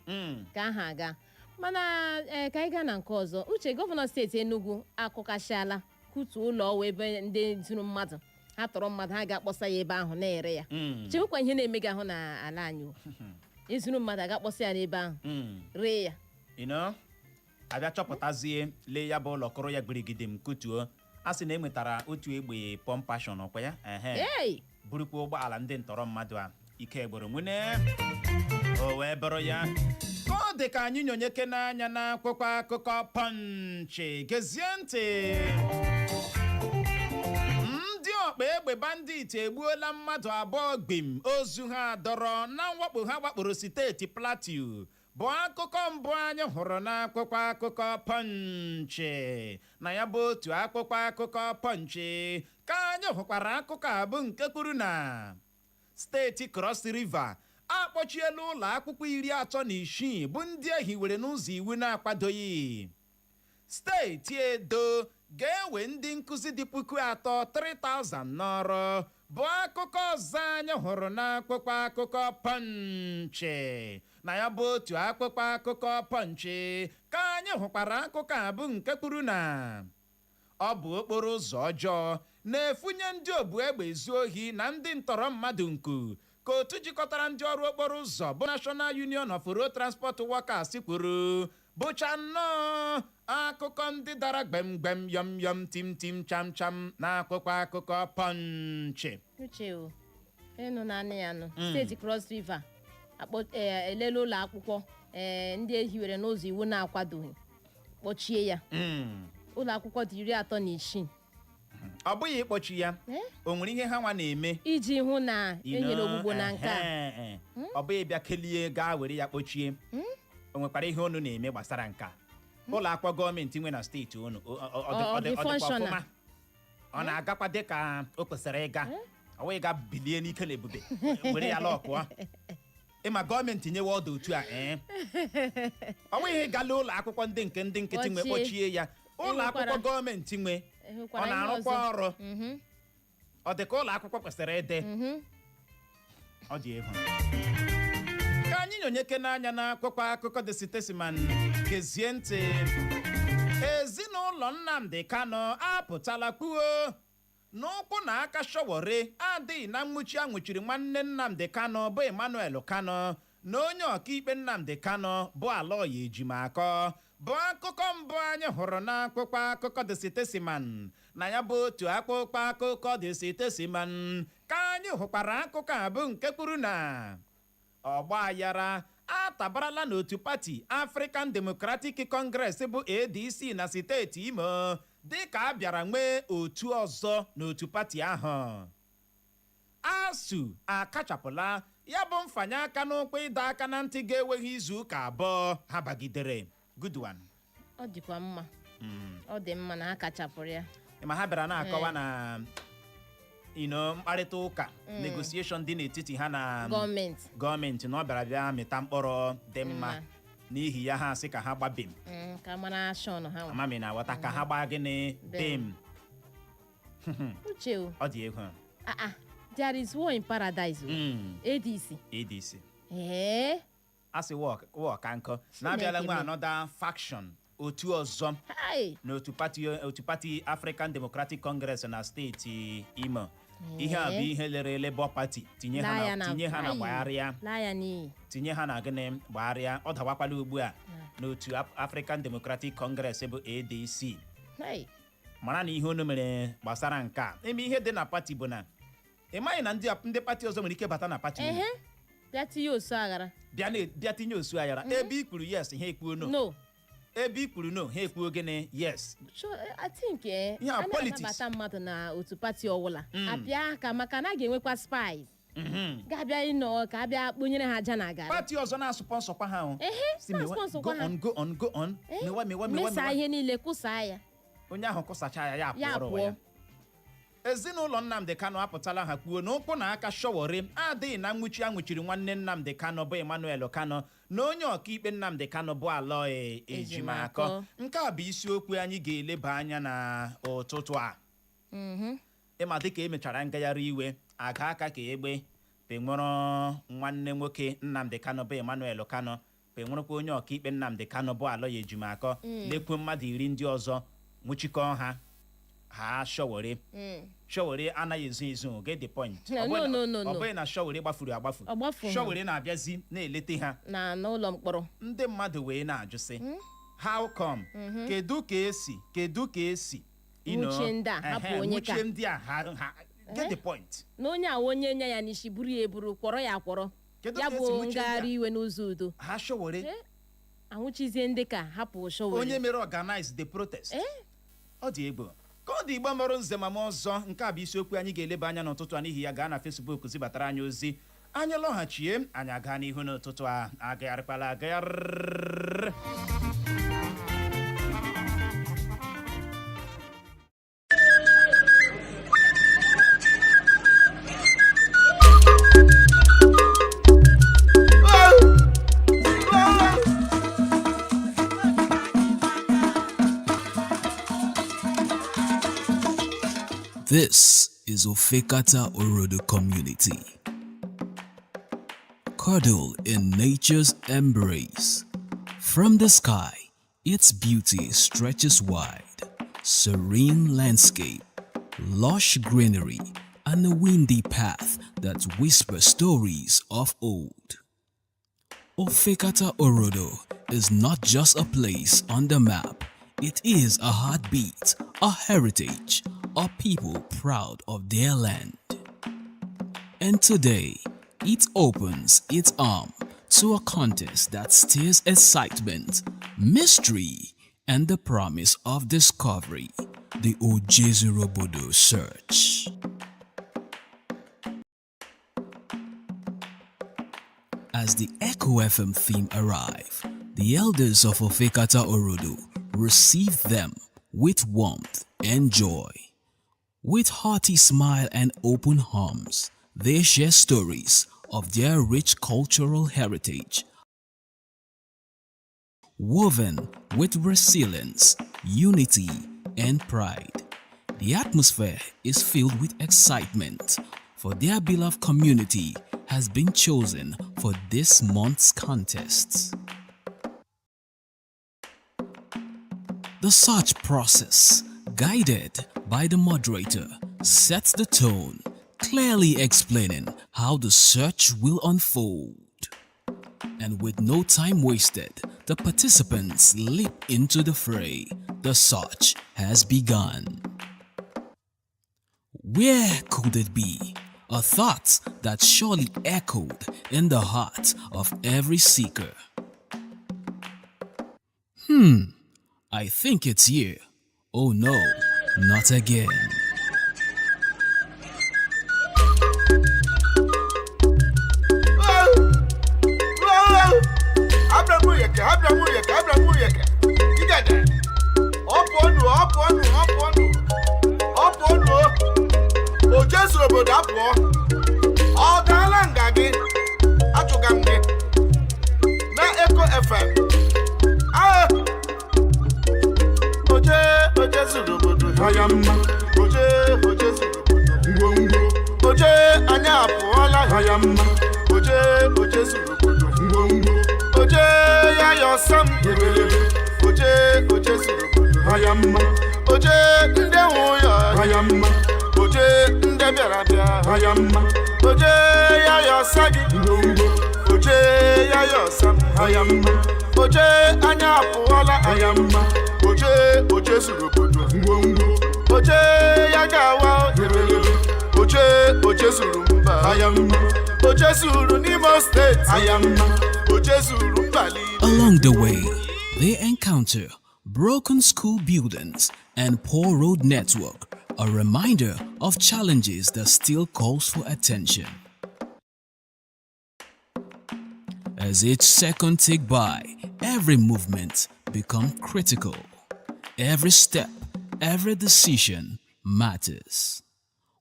ka aha aga. Mana ka anyị gaa na nke ọzọ, uche gọvanọ steeti Enugu akụkasịala kutu ụlọ ọwa ebe ndị zuru mmadụ, ha tọrọ mmadụ, ha ga-akpọsa ya ebe ahụ na-ere ya. Chekwa ihe na-eme gị ahụ na ala anyị, izuru mmadụ aga-akpọsa ya n'ebe ahụ ree ya. Abịa chọpụtazie lee ya bụ ụlọ kụrụ ya gbirigide m kutuo. A sị na enwetara otu egbe pọmpashọn ọkwa ya burukwa ụgbọala ndị ntọrọ mmadụ a ike gboro nwune. O wee bụrụ ya ka ọ dị ka anyị nyonyeke n'anya n'akwụkwọ akụkọ Punch. Gezie ntị. Ndị ọkpa egbe bandit egbuola mmadụ abụọ gbim, ozu ha dọrọ na mwakpo ha wakporo steeti Plateau. Bụ akụkọ mbụ anyị hụrụ n'akwụkwọ akụkọ Punch. Na ya bụ otu akwụkwọ akụkọ Punch ka anyị hụkwara akụkọ abụ nke kwuru na steeti Cross River akpọchiela ụlọ akwụkwọ 36 bụ ndị ehiwere n'ụzọ iwu na-akwadoghị. Steeti Edo ga-ewe ndị nkụzi dị 3,000 n'ọrụ. Bụ akụkọ ọzọ anyị hụrụ n'akwụkwọ akụkọ Punch. Na ya bụ otu akwụkwọ akụkọ Punch ka anyị hụkwara akụkọ abụ nke kwuru na ọ bụ okporo ụzọ ọjọọ na-efunye ndị ogbu egbe ezu ohi na ndị ntọrọ mmadụ nku ka otu jikọtara ndị ọrụ okporo ụzọ bụ National Union of Road Transport Workers kwuru. Bụcha nnọọ akụkọ ndị dara gbem yọm yọm tim tim cham cham n'akwụkwọ akụkọ Punch. Uche o ịnụ naanị ya nụ steeti Cross River elele ụlọ akwụkwọ ndị ehiwere n'ụzọ iwu na-akwadoghị kpọchie ya. Ụlọ akwụkwọ dị 36. Ọ bụghị ịkpọchi ya, o nwere ihe ha nwa na-eme iji hụ na enyere ogbugbo na nke a. Ọ bụghị bịa kelie gaa were ya kpochie. O nwekwara ihe unu na-eme gbasara nke a. Ụlọ akwụkwọ gọọmenti nwe na steeti unu ọ dịkwa ọfụma? Ọ na-agakwa dị ka o kwesịrị ịga? Ọ wee ga bilie n'ike na ebube were ya lọkụọ? Ịma gọọmenti nyewe ọdụ otu a ọ nweghị gala ụlọ akwụkwọ ndị nkịtị nwe kpọchie ya. Ụlọ akwụkwọ gọọmenti nwe ọ na-arụkwa ọrụ? Ọ dị ka ụlọ akwụkwọ kwesịrị ịdị? Ọ dị egwu. Ka anyị nyonyeke n'anya n'akwụkwọ akụkọ The Statesman. Gezie ntị. Ezinụlọ Nnamdi Kanu apụtala kwuo n'ụkwụ na aka Sowore adịghị na Nnwuchi anwuchiri nwanne Nnamdi Kanu bụ Emmanuel Kanu na onye okaikpe Nnamdi Kanu bụ Aloy Ejimakọ. Bụ akụkọ mbụ anyị hụrụ n'akwụkwọ akụkọ The Statesman. Na ya bụ otu akwụkwọ akụkọ The Statesman ka anyị hụkwara akụkọ abụ nke kwuru na ọgba aghara atabarala n'otu pati African Democratic Congress bụ ADC na steeti Imo dịka a bịara nwee otu ọzọ n'otu pati ahụ. ASUU akachapụla ya bụ mfanye aka n'ụkwụ ịdọ aka na ntị ga-enweghị izu ụka abụọ ha bagidere. Good one. Ọ dịkwa mma. Ọ dị mma na ha kachapụrụ ya. Ma ha bịara na-akọwa na mkparịta ụka negotiation dị n'etiti ha na gọọmenti na ọ bịara bịa mịta mkpọrọ dị mma n'ihi ya ha sị ka ha gbabem ka mara shọn ha amami na aghọta ka ha gbaa gịnị bem. Uche o ọ dị egwu. There is war in paradise. ADC a sị war ka nkọ na-abịala nwe another faction otu ọzọ n'otu pati African Democratic Congress na steeti Imo. Ihe a bụ ihe lere Labour Party tinye ha na gbagharịa. Tinye ha na gịnị gbagharịa. Ọ dawakwala ugbu a n'otu African Democratic Congress bụ ADC. Mara na ihe unu mere gbasara nke a. Eme ihe dị na pati bụ na ị maghị na ndị pati ọzọ nwere ike bata na pati unu. Bịa tinye osu aghara. Bịa tinye osu aghara. Ebe i kwuru yes ha ekwuo no. Ebe i kwuru no ha ekwuo gịnị yes. I think a na-anabata mmadụ na otu pati ọwụla abịa ka maka na a ga-enwekwa spies ga-abịa ịnọ ka abịa kponyere ha aja na gara. Pati ọzọ na-asụpọnsọkwa ha ahụ. Go on. Mewa. Mesa ihe niile kwụsaa ya. Onye ahụ kwụsacha ya apụọrọ ya. Ezinụlọ Nnamdi Kanu apụtala ha kwuo n'ụkwụ na aka Sowore adịghị na Nnwuchi anwuchiri nwanne Nnamdi Kanu bụ Emmanuel Kanu na onye okaikpe Nnamdi Kanu bụ Aloy Ejimakọ. Nke a bụ isiokwu anyị ga-eleba anya na ụtụtụ a. Ịma dịka emechara ngagharị iwe aga aka ka egbe penwụrụ nwanne nwoke Nnamdi Kanu bụ Emmanuel Kanu penwụrụkwa onye okaikpe Nnamdi Kanu bụ Aloy Ejimakọ lekwu mmadụ 10 ndị ọzọ nwụchikọ ha Sowore anaghị ezu get the point. Ọ bụghị na Sowore gbafuru agbafu. Sowore na-abịazi na-elete ha n'ụlọ mkpọrọ. Ndị mmadụ wee na-ajụ sị how come kedu ka esi nwuchie ndị a ha get the point. Na onye a onye nya ya n'isi buru ya eburu kwọrọ ya akwọrọ ya bụ ngagharị iwe n'ụzọ udo. Ha Sowore anwụchizie ndị ka hapụ Sowore. Onye mere organize the protest. Ọ dị egbo. Ka ọ dị Igbo mụrụ nze ma ọzọ, nke a bụ isiokwu anyị ga-eleba anya n'ụtụtụ a, n'ihi ya gaa na Facebook zibatara anyị ozi. Anyị lọghachie, anyị aga n'ihu n'ụtụtụ a. Agagharịkwala agagharị. This is Ofekata Orodo community. Cuddle in nature's embrace. From the sky, its beauty stretches wide. Serene landscape, lush greenery, and a windy path that whispers stories of old. Ofekata Orodo is not just a place on the map. It is a heartbeat, a heritage, a people proud of their land. And today, it opens its arm to a contest that stirs excitement, mystery, and the promise of discovery, the Ojezurobodo search. As the Echo FM theme arrive, the elders of Ofekata Orodo receive them with warmth and joy. With hearty smile and open arms, they share stories of their rich cultural heritage, woven with resilience, unity, and pride. The atmosphere is filled with excitement, for their beloved community has been chosen for this month's contests. The search process, guided by the moderator, sets the tone, clearly explaining how the search will unfold. And with no time wasted, the participants leap into the fray. The search has begun. Where could it be? A thought that surely echoed in the heart of every seeker. I think it's here. Oh no, not again. na Echo FM. Oje zurubudu hayamma. Oje zurubudu ngwongwo. Oje anya apụọla hayamma. Oje zurubudu ngwongwo. Oje ya yosam yebelebe. Oje zurubudu hayamma. Oje ndị nwụya hayamma. Oje ndị bịara bịa hayamma. Oje ya yosagi ngwongwo. Oje ya yosam hayamma. Oje anya apụọla hayamma. Oje zurubudu ngwongwo. Oje ya gawa yebelebe. Oje zuru mba hayamma. Oje zuru n'Imo State hayamma. Oje zuru mbali. Along the way, they encounter broken school buildings and poor road network, a reminder of challenges that still calls for attention. As each second tick by, every movement becomes critical. Every step, every decision matters.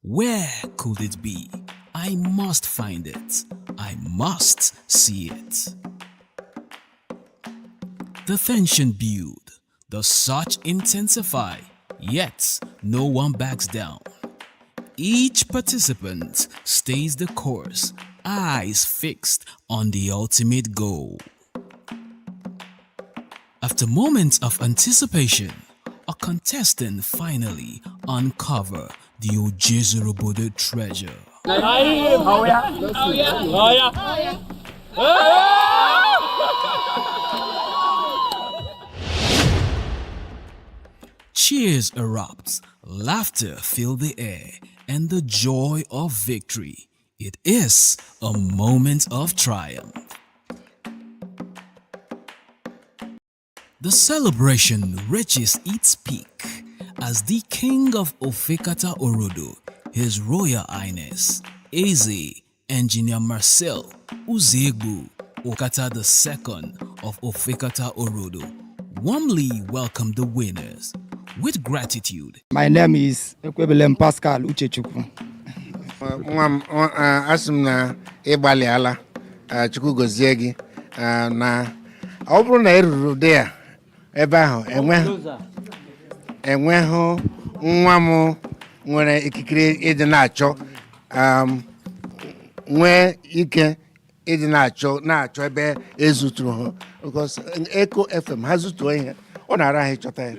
Where could it be? I must find it. I must see it. The tension build, the search intensify, yet no one backs down. Each participant stays the course, eyes fixed on the ultimate goal. After moments of anticipation, a contestant finally uncover the Ojezurobodo treasure. Cheers erupt, laughter fill the air, and the joy of victory. It is a moment of triumph. The celebration reaches its peak as the King of Ofekata Orodo, His Royal Highness, Eze Engineer Marcel Uzegbu Okata II of Ofekata Orodo, warmly welcomed the winners. With gratitude, My name is Ekwebelem Pascal Uchechukwu. Asị m na ịgbalị ala Chukwu gozie gị na ọ bụrụ na eruru dị ya ebe ahụ enweghị nwa m nwere ikikere ịdị na-achọ nwee ike ịdị na-achọ ebe ezuturu ha because Echo FM ha zutuo ihe ọ na-ara ha ịchọta ya.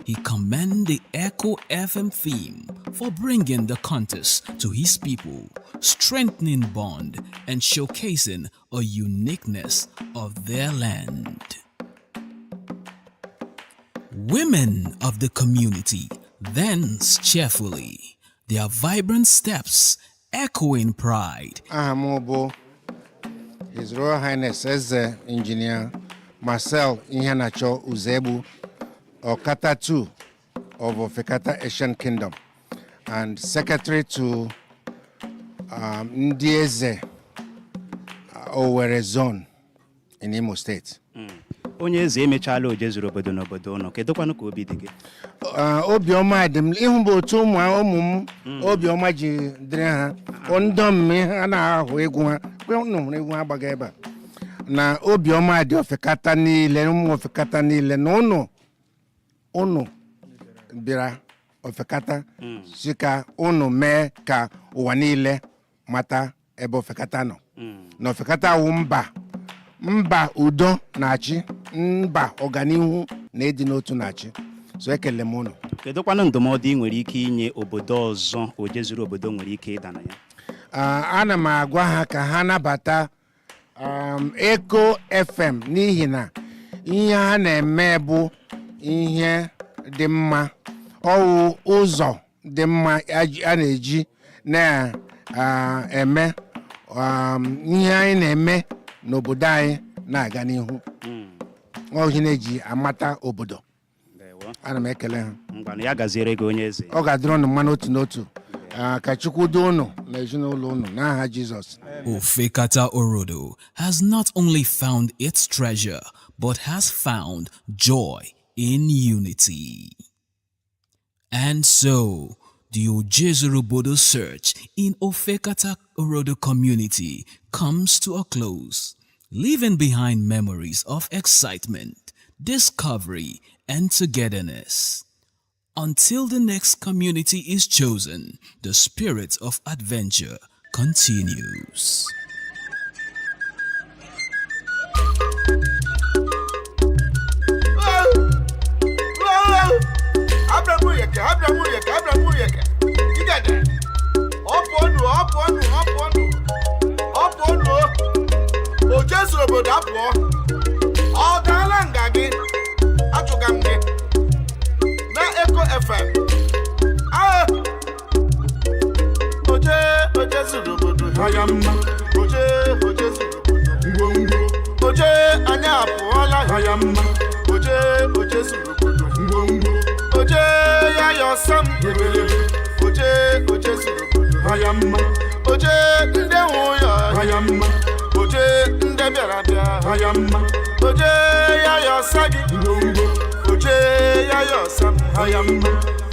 he commended the Echo FM theme for bringing the contest to his people, strengthening bond and showcasing a uniqueness of their land. Women of the community dance cheerfully, their vibrant steps echoing pride. Aha m bụ His Royal Highness Eze Engineer Marcel Ihanacho Uzegbu Okata II of Ofekata Asian Kingdom and Secretary to Ndi Eze Owere Zone in Imo State. Onye eze emechala ojezuru obodo n'obodo ụnọ kedụkwanụ ka obi dị gị? Obiọma dị m ịhụ bụ otu ụmụ m obiọma ji dịrị ha ndọ mme ha na-ahụ egwu ha ụnụ hụrụ egwu ha gbaga ebe a na obiọma dị Ofekata niile ụmụ Ofekata niile na ụnụ bịara Ofekata si ka ụnụ mee ka ụwa niile mata ebe Ofekata nọ na Ofekata wụ mba udo na-achị mba ọganihu na ịdị n'otu na-achị so ekele m ụnụ. Kedụkwanụ ndụmọdụ ị nwere ike inye obodo ọzọ ojezuru obodo nwere ike ịda na ya? Ana m agwa ha ka ha nabata Echo FM n'ihi na ihe ha na-eme bụ ihe dị mma ọwụ ụzọ dị mma a na-eji na-eme ihe anyị na-eme n'obodo anyị na-aga n'ihu ọhịa na-eji amata obodo. Ana m ekele ha. Ngwanụ ya gaziere gị onye eze. Ọ ga-adịrị ụnụ mma n'otu n'otu ka Chukwu duo ụnụ na ezinụlọ ụnụ n'aha Jizọs. Ofekata Orodo has not only found its treasure, but has found joy in unity. And so, the Ojezurubodo search in Ofekata Orodo community comes to a close, leaving behind memories of excitement, discovery, and togetherness. Until the next community is chosen, the spirit of adventure continues. Ojezu obodo apụọ ọ gaala nga gị achụga m gị na Echo FM Ojezu obodo haya mma Ojezu obodo ngwongwo oje anyị apụọla haya mma Ojezu obodo ngwongwo oje ya yọsam Ojezu obodo haya mma oje ndị nwụya haya mma oje ndị bịara bịa haya mma oje ya yọsa gị ngwongwo oje ya yọsa m haya mma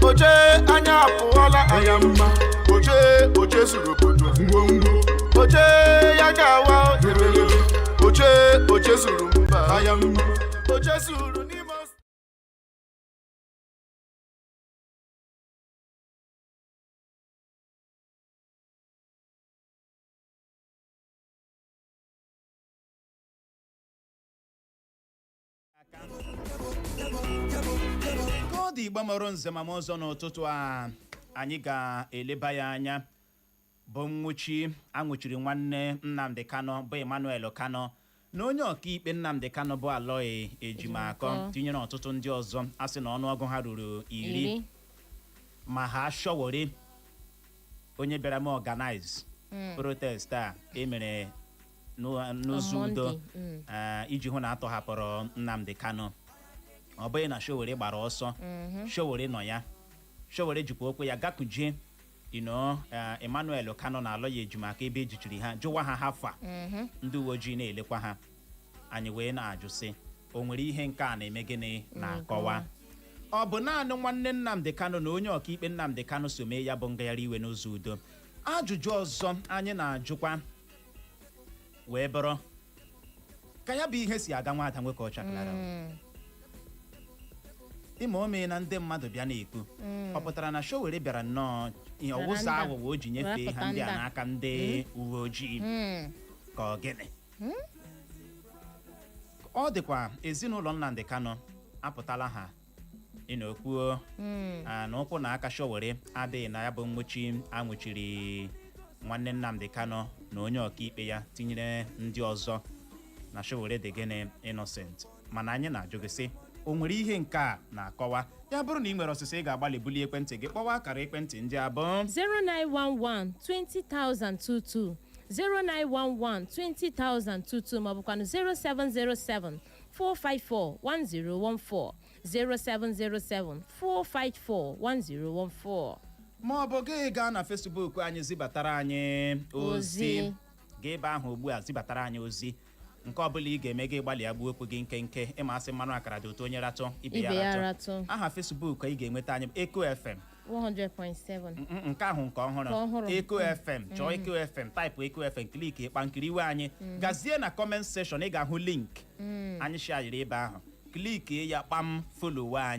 oje anya apụọla haya mma oje zuru obodo ngwongwo oje ya gawa oje zuru mba haya mma oje zuru n'ime Ka ọ dị Igbo mụrụ nze ma ọzọ n'ụtụtụ a anyị ga-eleba ya anya bụ Nnwuchi anwuchiri nwanne Nnamdi Kanu bụ Emmanuel Kanu na onye okaikpe Nnamdi Kanu bụ Aloy Ejimakọ tinyere ọtụtụ ndị ọzọ asị na ọnụọgụ ha ruru 10 ma ha Sowore onye bịara m organize protest a emere n'ụzọ udo iji hụ na atọhapụrụ Nnamdi Kanu. Ọ bụghị na Sowore gbara ọsọ, Sowore nọ ya, Sowore jikwa okwu ya gakuje Emmanuel Kanu na-alọ ya ejimaka ebe ejichiri ha jụwa ha hafa ndị uwe ojii na-elekwa ha. Anyị wee na-ajụ sị o nwere ihe nke a na-eme gịnị na-akọwa. Ọ bụ naanị nwanne Nnamdi Kanu na onye ọkaikpe Nnamdi Kanu so mee ya bụ ngagharị iwe n'ụzọ udo. Ajụjụ ọzọ anyị na-ajụkwa wee bụrụ ka ya bụ ihe si aga nwaada nwoke ọchaklara. Ịma o mee na ndị mmadụ bịa na-ekwu ọ pụtara na Sowore bịara nnọọ ihe ọwụzọ aghụghọ o ji nyefee ha ndị a n'aka ndị uwe ojii ka ọ gịnị. Ọ dịkwa ezinụlọ Nnamdi Kanu apụtala ha kwuo na ụkwụ na aka Sowore adịghị na ya bụ Nnwuchi anwuchiri nwanne Nnamdi Kanu na onye ọkaikpe ya tinyere ndị ọzọ na Sowore dị gịnị innocent. Mana anyị na-ajụ gị sị o nwere ihe nke a na-akọwa. Ya bụrụ na ị nwere ọsịsa ị ga-agbalị bulie ekwentị gị kpọwa akara ekwentị ndị a bụ 0911 20022 0911 20022 maọbụkwanụ 0707 454 1014 0707 454 1014. Ma ọ bụ gị gaa na Facebook anyị zibatara anyị ozi gị ebe ahụ ugbu a zibatara anyị ozi nke ọbụla ị ga-eme gị gbalịa gbuo okwu gị nkenke ịmasị mmanụ akara dị otu onye ratụ ibe ya ratụ. Aha Facebook ị ga-enweta anyị Echo FM 100.7 nke ahụ nke ọhụrụ Echo FM. Chọọ Echo FM, taịpụ Echo FM, kliki ịkpankiri iwe anyị gazie na comment section ị ga-ahụ link anyị share ebe ahụ, kliki ya kpam folowa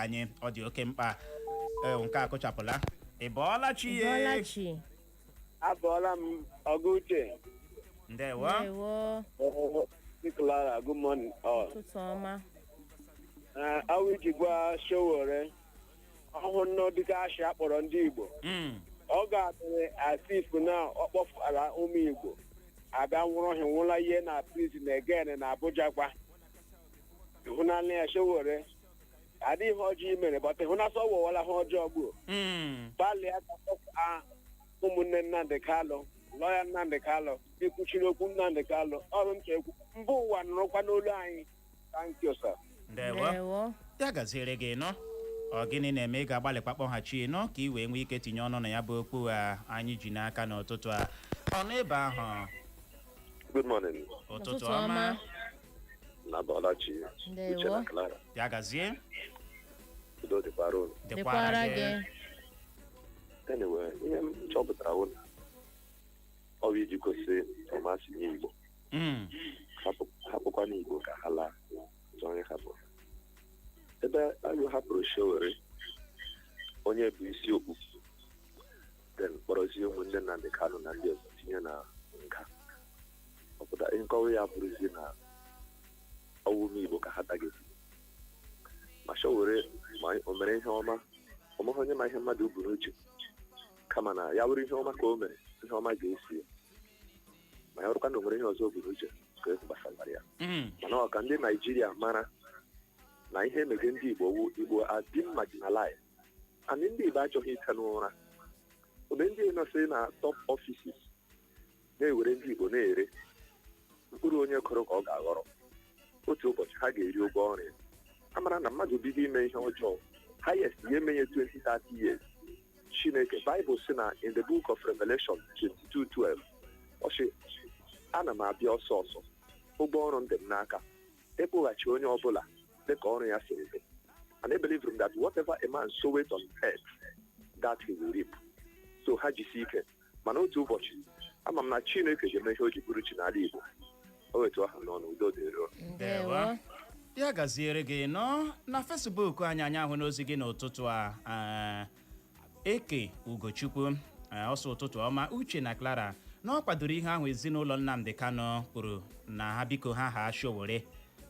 anyị ọ dị oke mkpa. Nke a kụchapụla. Ị bọọla chi ye? Abọọla m Oguche. Ndewo. Clara, good morning all. Ụtụtụ ọma. Awiji gwa Sowore ọhụrụ dịka ashị akpọrọ ndị Igbo. Ọ ga-adịrị asif na ọ kpọfara ụmụ Igbo abịa nwụrụ ha nwụla ihe na prison again na Abuja gba. Ịhụnanya ya Sowore adịghị ihe ọjọọ imere bọta ịhụna sọ wọwala ha ọjọọ gbuo. Gbalịa ka ụmụnne Nnamdi Kanu, lọya Nnamdi Kanu ikwuchiri okwu Nnamdi Kanu ọrụ nke ekwu mba ụwa nọrọkwa n'olu anyị. Thank you, sir. Ndewo. Ya gaziere gị nọ. Ọ gịnị na-eme ị ga-agbalịkwa kpọghachi nọ ka ị wee nwee ike tinye ọnụ na ya bụ okwu a anyị ji n'aka n'ụtụtụ a. Ọnụ ebe ahụ. Good morning. Ụtụtụ ọma. Na Bọlachi. Ndewo. Ya gazie. Udo dịkwara unu. Dịkwara gị. Anyway, ihe m chọpụtara ụlọ ọ bụ iji gosi ọmasị n'Igbo. Hapụkwa n'Igbo ka ha laa onye hapụrụ. Ebe anyị hapụrụ Sowore onye bụ isi okpu then kpọrọzie ụmụnne Nnamdi Kanu na ndị ọzọ tinye na nga. Ọ pụtara nkọwa ya bụrụzie na ọwụ Igbo ka ha tageti. Ma Sowore ma o mere ihe ọma ọmụghị onye ma ihe mmadụ bu n'uche kama na ya bụrụ ihe ọma ka o mere ihe ọma ga-esi ma ya bụrụkwa na o nwere ihe ọzọ bu n'uche ka e gbasara ya. Mana ọ ka ndị Naijiria mara na ihe emege ndị Igbo adị marginalized and ndị Igbo achọghị ite n'ụra. Mgbe ndị nọsị na top offices na-ewere ndị Igbo na-ere mkpụrụ onye kọrọ ka ọ ga-aghọrọ, otu ụbọchị ha ga-eri ụgwọ ọrụ ya. A mara na mmadụ bido ime ihe ọjọọ highest ya emenye 20-30 years. Chineke Bible sị na in the book of Revelation 22:12 ọsị ana m abịa ọsọ ọsọ ụgbọ ọrụ ndị m n'aka ịkpụghachi onye ọbụla dịka ọrụ ya siri dị. And I believe that whatever a man soweth on earth that he will reap. So ha jisi ike mana otu ụbọchị ama m na Chineke ga-eme ihe o ji bụrụ chi n'ala Igbo. O wetu aha n'ọnụ udo dịrị. Ndewo. Ya gaziere gị nọ na Facebook anyị ahụ n'ozi gị n'ụtụtụ a. Eke Ugochukwu ọsọ ụtụtụ ọma Uche na Clara na ọ kwadoro ihe ahụ ezinụlọ Nnamdi Kanu kwuru na ha biko ha Sowore.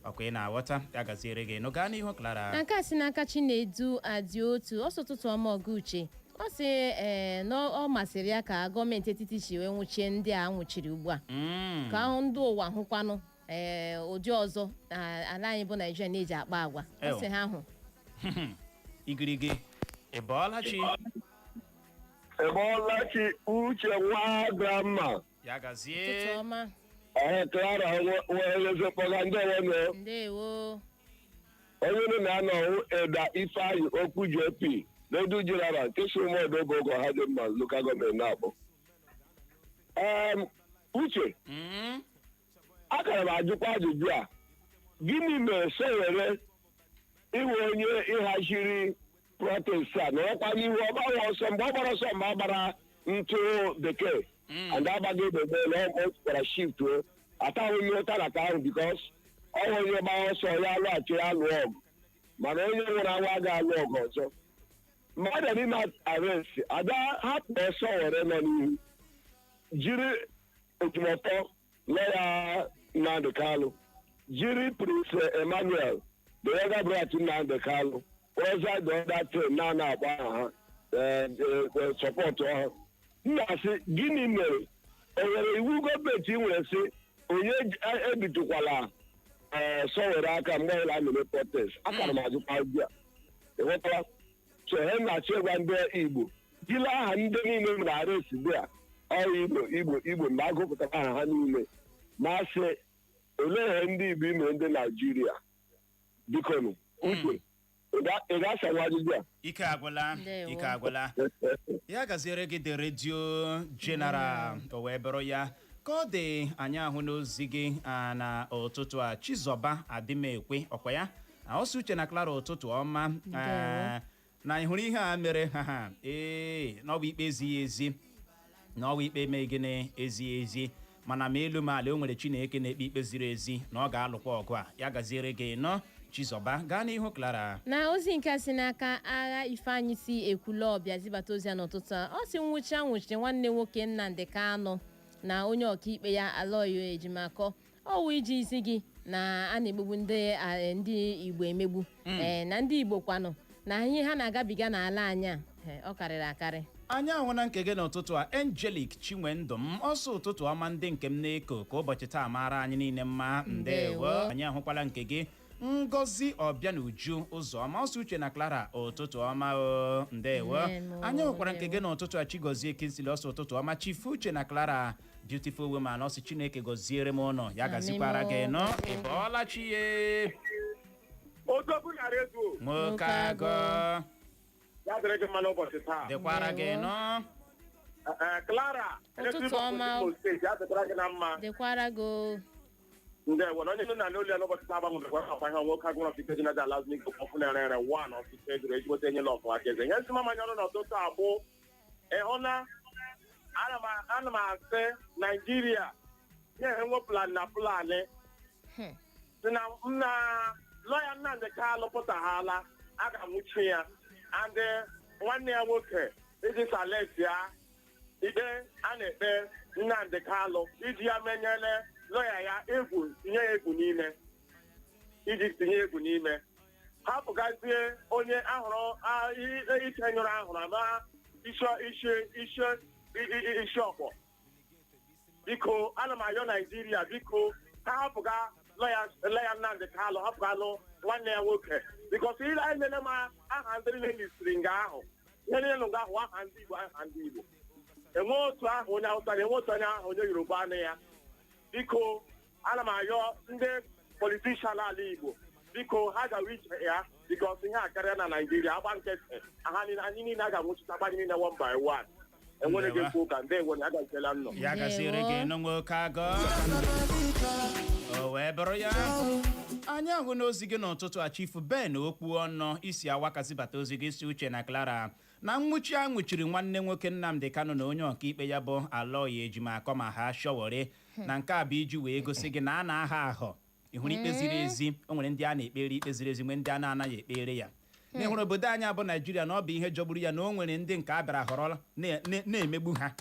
Ọkwa ị na-aghọta. Ya gaziere gị nọ gaa n'ihu Clara. Nke a si n'aka Chinedu adị otu ọsọ ụtụtụ ọma Oguche. Ọ sị na ọ masịrị ya ka gọọmenti etiti si wee nwụchie ndị a nwụchiri ugbu a ka ahụ ndị ụwa hụkwanụ ụdị ọzọ ala anyị bụ Naịjirịa na-eji akpa agwa. Ọ sị ha hụ igirigi. Ị bọọla chi? Ị bọọla chi Uche nwa Grandma. ya gazie ụtụtụ ọma Clara nwere ezekpọga ndị onwe ndewo onye na-anọ Eda Ifeanyi Okwu JP Ledu General nke si ụmụodogo ogo ha dị mma lokal gọọmenti na-abụ. Uche akara m ajụkwa ajụjụ a gịnị mere Sowore iwe onye ịhaziri protest a nọrọkwa n'ihu ọgbaghị ọsọ mgbe ọ gbara ọsọ mgbe a gbara ntụ bekee and agbaghị egbe na ọ kwara shift ataghị onye ụta na ka ahụ bikos ọ nwere onye gbara ọsọ ya alụghachi ya alụ ọgụ mana onye nwere anwa aga alụ ọgụ ọzọ mmadụ n'ime arrest ada hapụ Sowore nọ n'ihu jiri ojumọtọ lọya Nnamdi Kanu jiri Prince Emmanuel the younger brother to Nnamdi Kanu ọzọ the other train na-akpọ aha ha support ha nna sị gịnị mere o nwere iwu gọọmenti nwere sị onye ebitukwala Sowore aka mgbe ọbụla mere protest akara m azụkwa ugbu a ịghọtara so he na-achọ ịgwa ndị Igbo jiri aha ndị niile mere arest dị a ọrụ Igbo mgbe agụpụtara aha ha niile ma sị olee ihe ndị Igbo ime ndị Naijiria bikonu uche ị ga-asanwa ajụjụ a ike agwụla ya gaziere gị dị redio General o wee bụrụ ya ka ọ dị anyị ahụ n'ozi gị na ụtụtụ a Chizọba Adịmekwe ọkwa ya ọsọ Uche na Clara ụtụtụ ọma na ị hụrụ ihe a mere na ọ bụ ikpe ezighị ezi na ọ bụ ikpe mee gịnị ezighị ezi mana ma elu ma ala o nwere Chineke na-ekpe ikpe ziri ezi na ọ ga-alụkwa ọgụ a ya gaziere gị nọ Chizọba gaa n'ihu Clara na ozi nke si n'aka agha Ifeanyi si Ekwulọbịa zibata ozi ya n'ụtụtụ a ọ si nwụchiri nwanne nwoke Nnamdi Kanu na onye ọkaikpe ya Aloyo Ejimakọ ọwụ iji isi gị na a na-emegbu ndị Igbo emegbu na ndị Igbo kwanụ na ihe ha na-agabiga n'ala anyị ọ karịrị akarị anyị ahụ na nke gị n'ụtụtụ a Angelic Chinwendum ọsọ ụtụtụ ọma ndị nke m na-eko ka ụbọchị taa mara anyị niile mma ndewo anyị ahụkwala nke gị Ngozi Obianuju Ụzọma ọsọ Uche na Clara ụtụtụ ọma o ndewo anyị hụkwara nke gị n'ụtụtụ a Chigozie Kinsili ọsọ ụtụtụ ọma Chief Uche na Clara beautiful woman ọsị Chineke gọziere m ụnọ ya gazikwara gị nọ ịbọọla chiye nwoke agụ ya dịrị gị mma n'ụbọchị taa dịkwara gị nọ Clara ụtụtụ ọma dịkwara gị ndewo onye nọ na n'ụlọ n'ụbọchị taa gbanwere akwa ihe nwoke agụrụ ọfịs dị na Dallas n'igbo ọfụ na-ere one ọfịs egoro ejigbote enye lọfụ aka eze ihe nsị mamanya ọrụ n'ụtụtụ abụ ịhụna ana m asị Naijiria na-enwe planị si na lọya Nnamdi Kanu pụtaghala a ga-anwụchi ya and nwanne ya nwoke iji saleti ya ikpe a na-ekpe Nnamdi Kanu iji ya menyere lọya ya tinye ya egwu n'ime iji tinye egwu n'ime hapụgazie onye ahụrụ ike nyụrụ ahụrụ ama isi ọkpọ biko ana m ayọ Naijiria biko ka hapụga lọya Nnamdi Kanu hapụgalụ nwanne ya nwoke bikos ile anyị nene ma aha ndị niile lisiri nga ahụ ihe niile nga ahụ aha ndị Igbo enwe otu ahụ onye Hausa na enwe otu onye ahụ onye Yoruba anụ ya biko ana m ayọ ndị politishan ala Igbo biko ha gawa ije ya bikos ihe a karịa na Naijiria agba nkịtị anyị niile a ga-anwụchita anyị niile one by one enwere gị mkpu ụka ndị enwere agazila nnọ ya gaziere gị nọ nwoke agụ o wee bụrụ ya anyị ahụ n'ozi gị n'ụtụtụ a Chief Ben okwu ọnụ isi awakazibata ozi gị si Uche na Clara na nwụchi a nwụchiri nwanne nwoke Nnamdi Kanu na onye ọkaikpe ya bụ Aloyo Ejimakọ ma ha Sowore na nke a bụ iji wee gosi gị na a na-aha ahọ ịhụrụ ikpe ziri ezi o nwere ndị a na-ekpere ikpe ziri ezi nwee ndị a na-anaghị ekpere ya n'ịhụrụ obodo anyị abụ Naijiria na ọ bụ ihe jọgburu ya na o nwere ndị nke a bịara họrọ na-emegbu ha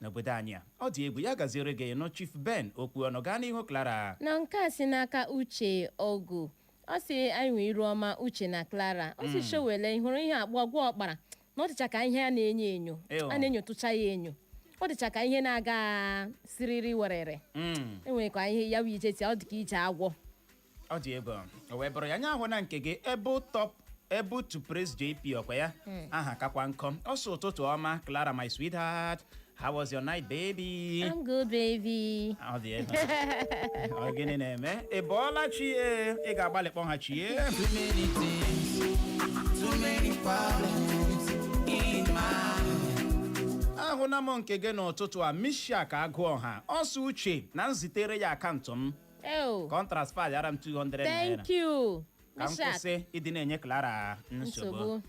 n'obodo anyị a ọ dị egwu ya gaziere gị nụ Chief Ben okwu ọnụ gaa n'ihu Clara na nke a si n'aka Uche Ogu ọ sị anyị nwee iru ọma Uche na Clara ọ sị Sowore hụrụ ihe agwọ ọkpara na ọ dịcha ka ihe a na-enyo enyo a na-enyotụcha ya enyo ọ dịcha ka ihe na-aga siriri werere enwere ka ihe ya wee ije ọ dị ka ije agwọ ọ dị egwu o wee bụrụ ya anya ahụ na nke gị able to praise JP ọkwa ya aha kakwa nkọ ọsọ ụtụtụ ọma Clara my sweetheart How was your night, baby? I'm good, baby. Oh, dear. Ogini neme. Ebola chie. Ega bale ponga chie. Too many things, too many problems in my life. Ahụna m nke gị n'ụtụtụ a Misha ka agụọ ha. Ọsọ uche na nzitere ya akaụntụ m. Oh. Contrast file yara m 200 naira. Thank you. Ka m kwụsị ịdị na-enye Clara nsogbu.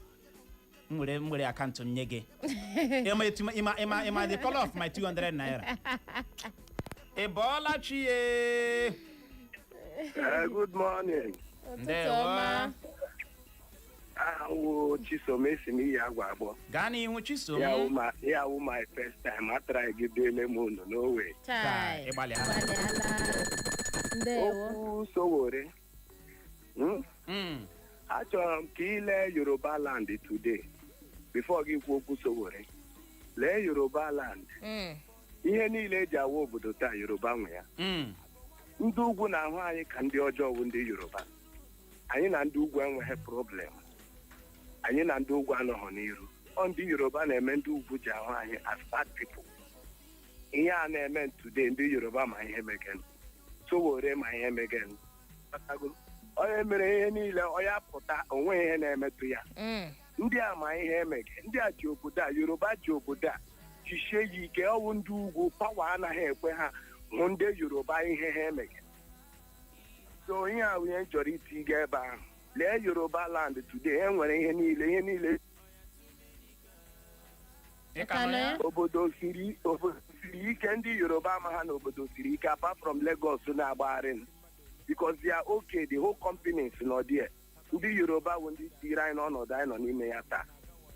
Mwere akaụntụ m nye gị. Ima the color of my 200 naira. Ebola chie. Good morning. Ndewo. Chisom esi m iyi agwa abụọ. Gaa n'ihu Chisom. Ya wụ my first time. Atara gị dele m unu n'owe. Chai. Ịgbalịala. Ndewo. Okwu Sowore. Achọrọ m ka ile Yoruba land today. Before gị kwuo okwu Sowore. Lee Yoruba land. Ihe niile eji awa obodo taa Yoruba nwe ya. Ndị ugwu na-ahụ anyị ka ndị ọjọọ bụ ndị Yoruba. Anyị na ndị ugwu enweghị problem. Anyị na ndị ugwu anọghị n'iru. Ọ ndị Yoruba na-eme ndị ugwu ji ahụ anyị as bad people. Ihe a na-eme today ndị Yoruba ma ihe megen. Sowore ma ihe megen. Onye mere ihe niile onye apụta onwe ihe na-emetụ ya. Ndị a ma ihe emege. Ndị a ji obodo a Yoruba ji obodo a jisie ya ike. Ọwụ ndị ugwu pawa anaghị ekwe ha hụ ndị Yoruba ihe ha emege. So ihe a onye chọrọ iti ga ebe ahụ. Lee Yoruba land today enwere ihe niile. Obodo siri ike ndị Yoruba ama ha na obodo siri ike apart from Lagos na-agbagharị because they are okay, the whole company is not there. Ndị Yoruba bụ ndị tiri anyị n'ọnọdụ anyị nọ n'ime ya taa.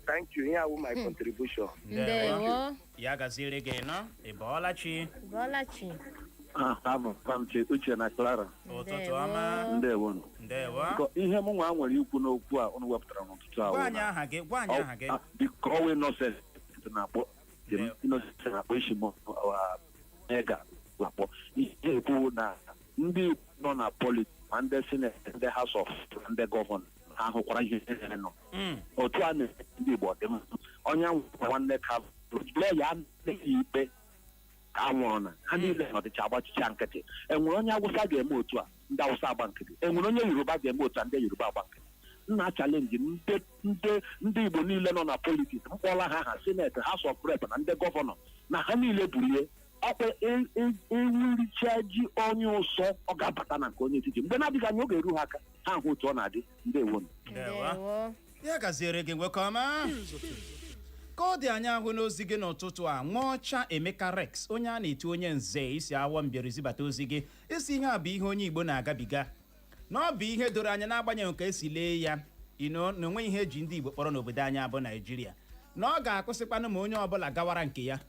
Thank you. Here my contribution. Ndewo. Ya gaziri gị nọ. Ebola chi. Ebola chi. Abụ Pamche Uche na Clara. Ụtụtụ ọma. Ndewo. Ndewo. Ihe m nwa nwere ikwu n'okwu a unu wepụtara n'ụtụtụ a. Gwa anyị aha gị. Biko ọwe nọsens na-akpọ na-akpọ isi m mega lakpọ. Ihe ekwu na ndị nọ na politiks ma ndị sineti ndị House of ndị gọvanọ ha hụkwara ihe nọ. Otu a na-eme ndị Igbo dị mma. Onye nwanne ka ya ikpe anwụrụ na ha niile nọdịcha agbachicha nkịtị. Enwere onye Awụsa ga-eme otu a ndị Awụsa agba nkịtị. Enwere onye Yoruba ga-eme otu a ndị Yoruba agba nkịtị. Nna chalenji ndị Igbo niile nọ na politiks mkpọla ha sineti House of Rep na ndị gọvanọ na ha niile bulie ọkwa ewuricha ji onye ụsọ ọ ga-abata na nke onye etiti mgbe na-adịghị anya oge eru ha aka ha hụ otu ọ na-adị. Ndewo. Ya gaziere gị nwoke ọma. Ka ọ dị anya ahụ n'ozi gị n'ụtụtụ a Nwaọcha Emeka Rex onye a na-eti onye nze isi awọ mbịara zibata ozi gị isi ihe a bụ ihe onye Igbo na-agabiga na ọ bụ ihe doro anya n'agbanyeghị ka esi lee ya na onwe ihe eji ndị Igbo kpọrọ n'obodo anyị bụ Naịjirịa na ọ ga-akwụsịkwanụ ma onye ọbụla gawara nke ya.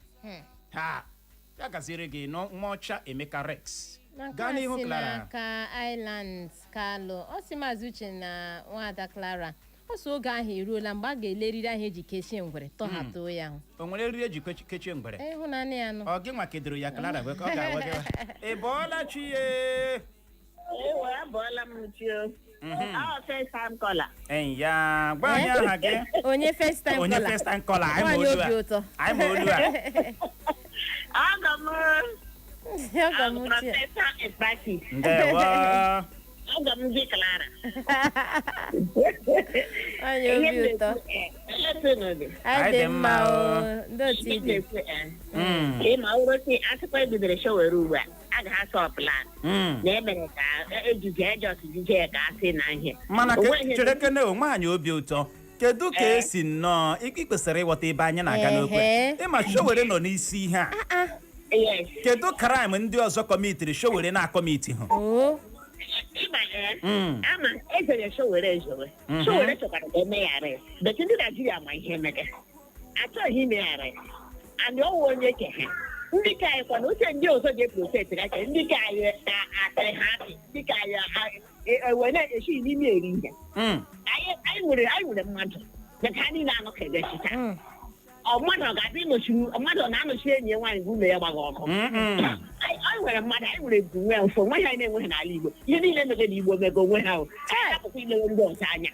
Ya gaziere gị Nwaọcha Emeka Rex. Gaa n'ihu Clara. Ka Island Kalụ ọ sị Maazị Uche na Nwada Clara ọsọ oge ahụ eruola mgbe a ga-eleriri ahụ eji kechie ngwere tọhapụ ya. O nwere eriri eji kechie ngwere? Ịhụnanya ya nụ. Ọ gị nwa kedoro ya Clara gwe ka ọ ga-awa gị. Ebola chi ye. Abọọla m chi o. First time caller. Ya, gwa anyị aha gị. Onye first time caller. Onye first time caller. Anyị ma olu a. Aga m Professor Ekpati. Ndewo. Aga m dị Clara. Onye obi ụtọ. Anyị dị mma o. Ndị otu ibe. Ma ụbọchị atụkwa ebidoro Sowore ugbu a a ga-asọ plan na emere ka ejije ejije ka asị na ihe. Mana chere kene onwe anyị obi ụtọ. Kedu ka esi nnọọ ị kwesịrị ịghọta ebe anyị na-aga n'okwe ịma Sowore nọ n'isi ihe a. Kedu kraịm ndị ọzọ kọmitiri Sowore na-akọmiti hụ? Ama ejere Sowore ezowe. Sowore chọkwara ka eme ya arrest. But ndị Naijiria ma ihe emege. Achọghị ime ya arrest. And ọwụ onye ke ha. Ndị ka anyị kwana uche ndị ọzọ ga-eprosesi aka ndị ka anyị atịrị ha asị ndị ka anyị were na-eshi n'ime eri ihe. Anyị nwere mmadụ but ha niile anọkedechita. Mmadụ ga-abịa ịnọchi mmadụ na-anọchi enyi ya nwaanyị bụ ụlọ ya gbaghị ọkụ. Anyị nwere mmadụ anyị nwere ebu nwe mfọ nwe ha na-enweghị n'ala Igbo ihe niile mege na Igbo mego onwe ha anyị apụkwa ilewe ndị ọzọ anya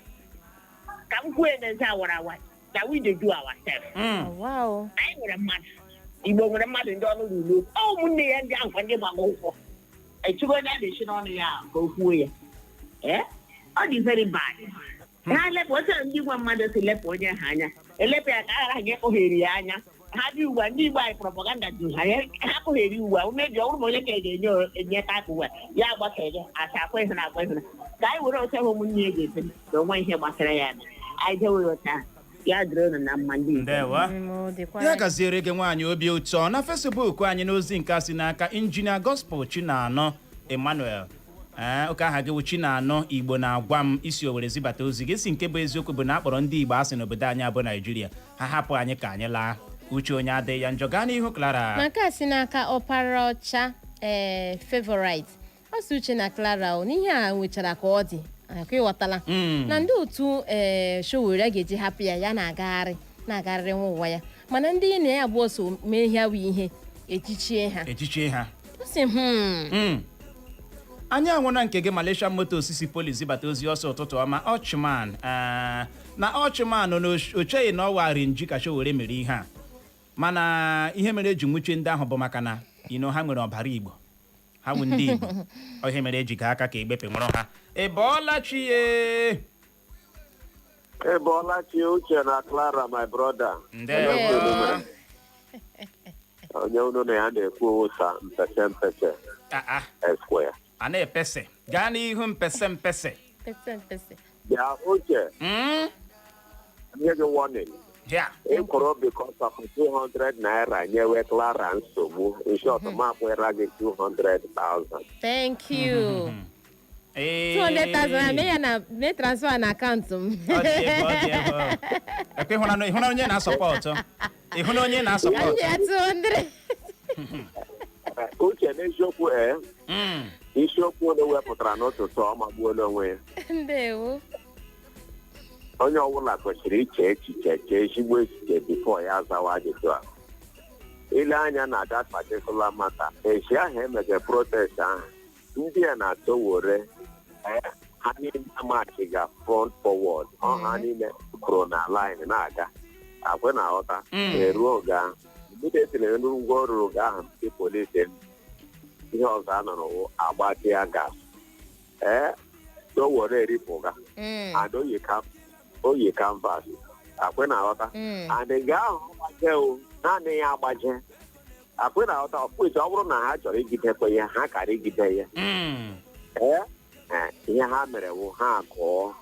ka m kwuo n'ezi awara awa that we dey do ourselves. Anyị nwere mmadụ Igbo nwere mmadụ ndị ọnụ ruru ụmụnne ya ndị ahụ ndị gbara ụkwụ echugo onye a na-esi n'ọnụ ya ka o kwuo ya ọ dị very bad ha lepụ otu ndị nwe mmadụ si lepụ onye ha anya elepụ ya ka a ghara ekpughere ya anya ha dị ugbu a ndị Igbo anyị propaganda juru ha kpughere ugbu a mebi ọbụrụ ma onye ka ga-enye taka uwe ya gbakere asa akwa ịhụna akwa ịhụna ka anyị were oche ụmụnne ya ga-esi na onwe ihe gbasara ya na anyị jewe ocha ya dịrị na mma ndị Igbo. Ya gaziere gị nwaanyị obi ụtọ na Facebook anyị n'ozi nke a si n'aka Injinia Gospel Chinanọ Emmanuel ụka aha gị wụ Chinanọ Igbo na-agwa m isi Owere zibata ozi gị si nke bụ eziokwu bụ na akpọrọ ndị Igbo asị n'obodo anyị abụ Naijiria ha hapụ anyị ka anyị laa uche onye adịghị ya njọ gaa n'ihu Clara maka si n'aka ọpara ọcha favorite ọsọ uche na Clara n'ihe a nwechara ka ọ dị ka ịghọtala na ndị otu Sowore ga-eji hapụ ya na-agagharị nwa ụwa ya mana ndị na ya abụọ so mee ihe awụ ihe echichie ha si anyị anwụna nke gị Malaysia Motors si polisi bata ozi ọsọ ụtụtụ ọma Ochman na Ochman na ocheghị na ọwarị nji ka Sowore mere ihe a mana ihe mere eji nwuche ndị ahụ bụ maka na ha nwere ọbara Igbo ha bụ ndị Igbo ihe mere eji gaa aka ka egbepe nwụrụ ha Ebolachi Uche na Clara my brother onye unu na ya na-ekwu ụsa mpese Esquare a na-epese gaa n'ihu mpese bịa Uche nye gị warning ịkwụrụ because of 200 naira nyewe Clara nsogbu nshọt makwera gị 200,000 thank you 200,000 mee ya na mee transfer na akaụntụ m ịhụna onye na-asọpọtụ Uche n'isiokwu isiokwu ole wepụtara n'ụtụtụ ọ magbuola onwe ya ndewo onye ọbụla kwesịrị iche echiche chee ezigbo echiche bifo ya azawa ajụjụ a ile anya na that particular matter echi ahụ emege protest ahụ ndị a na Sowore ha niile amachiga front forward ha niile kwuru na line na-aga akwe na aghọta eruo oge ahụ ndị etinyere ngwa ọrụ oge ahụ ndị polisi ihe ọzọ a nọrọ agbatị ya gas Sowore eripụga and oyi canvas akwe na aghọta and ga ahụ agbaje naanị ya agbaje akwe na aghọta ọkpụisi ọ bụrụ na ha chọrọ igidekwe ya ha kara igide ya ihe ha mere bụ ha gụọ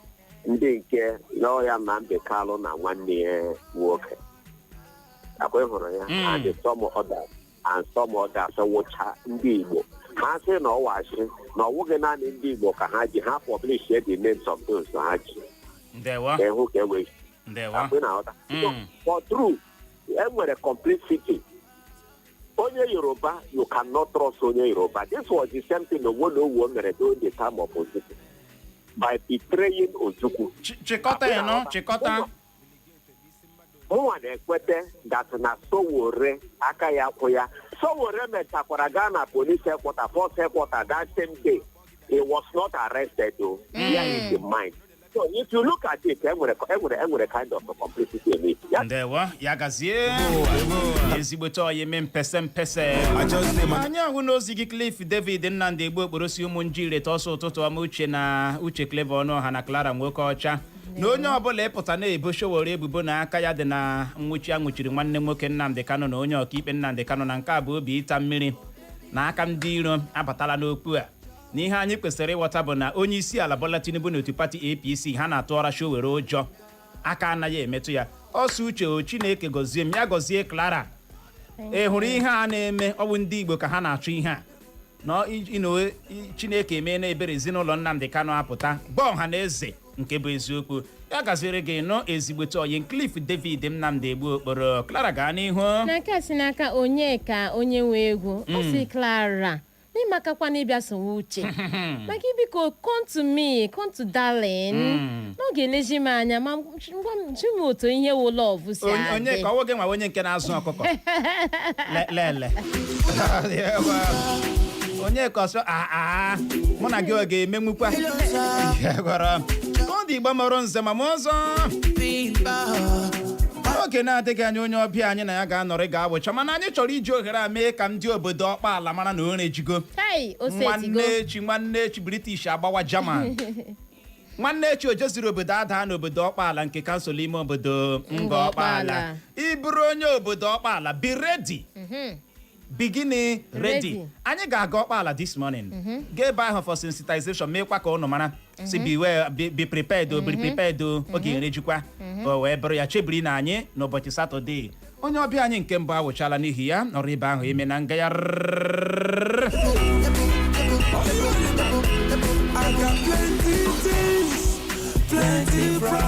ndị nke lọya Nnamdi Kanu na nwanne ya nwoke akwa hụrụ ya and some others wụcha ndị Igbo ha sị na ọwachi na ọwụghị naanị ndị Igbo ka ha ji ha publish the names of those ha ji ịhụ ka enweghị akwe na ọta for true enwere complicity onye Yoruba you cannot trust onye Yoruba. This was the same thing Owonowo mere during the time of Ojukwu by betraying Ojukwu. Chịkọta. Nwa na-ekwete that na Sowore aka ya kwụ ya. Sowore mechakwara gaa na police headquarters, force headquarters that same day. He was not arrested though. Here is the mind. So if you look at it, enwere kind of a complicity in it. Ndewa, ya gazie. Ezigbote oyi me mpese. Anyị ahụ n'ozi gị Cliff David Nnamdi Egbo okporosi ụmụ njire tọsọ ụtụtụ ọma Uche na Uche Clever ọnụ ọha na Clara nwoke ọcha. Na onye ọbụla ịpụta na-ebo Sowore ebubo na aka ya dị na Nnwuchi anwuchiri nwanne nwoke Nnamdi Kanu na onye okaikpe Nnamdi Kanu na nke a bụ obi ịta mmiri na aka ndị iro abatala n'okwu a. N'ihe anyị kwesịrị ịghọta bụ na onye isi ala Bola Tinubu na otu pati APC ha na-atụọra Sowore ụjọ aka anaghị emetụ ya ọsọ uche Chineke gọzie m ya gọzie Clara hụrụ ihe a na-eme ọ bụ ndị Igbo ka ha na-achụ ihe a na Chineke eme na ebere ezinụlọ Nnamdi Kanu apụta gba ọha na eze nke bụ eziokwu ya gaziere gị nọ ezigbote oyi Cliff David Nnamdi Egbo okporo Clara gaa n'ihu n'aka si n'aka onye ka onye nwe egwu ọ si Clara n'ịmakakwa n'ịbịa sowe uche maka ibiko come to darling n'oge eleji m anya ma ngwa m ji m otu ihe wụ love si adị onye ka ọwụ gị nwa onye nke na-azụ ọkụkọ lele onye ka ọsọ mụ na gị ọ ga-emenwukwa gwara ọ dị Igbo mụrụ nze ma m ọzọ n'oge na-adịghị anya onye ọbịa anyị na ya ga-anọrị ga-awụcha mana anyị chọrọ iji ohere a mee ka ndị obodo ọkpaala mara na o rejigo nwanne echi British agbawa German nwanne echi ojeziri obodo adaa n'obodo ọkpaala nke kansụl ime obodo nga ọkpaala ịbụrụ onye obodo ọkpaala be ready beginning ready anyị ga-aga ọkpaala this morning ga ebe ahụ for sensitization meekwa ka ụnụ mara si be prepared oge erejikwa o wee bụrụ ya chebiri na anyị n'ụbọchị Satọde onye ọbịa anyị nke mbụ awụchala n'ihi ya nọrọ ebe ahụ ime na ngaghari. I got plenty things, plenty problems.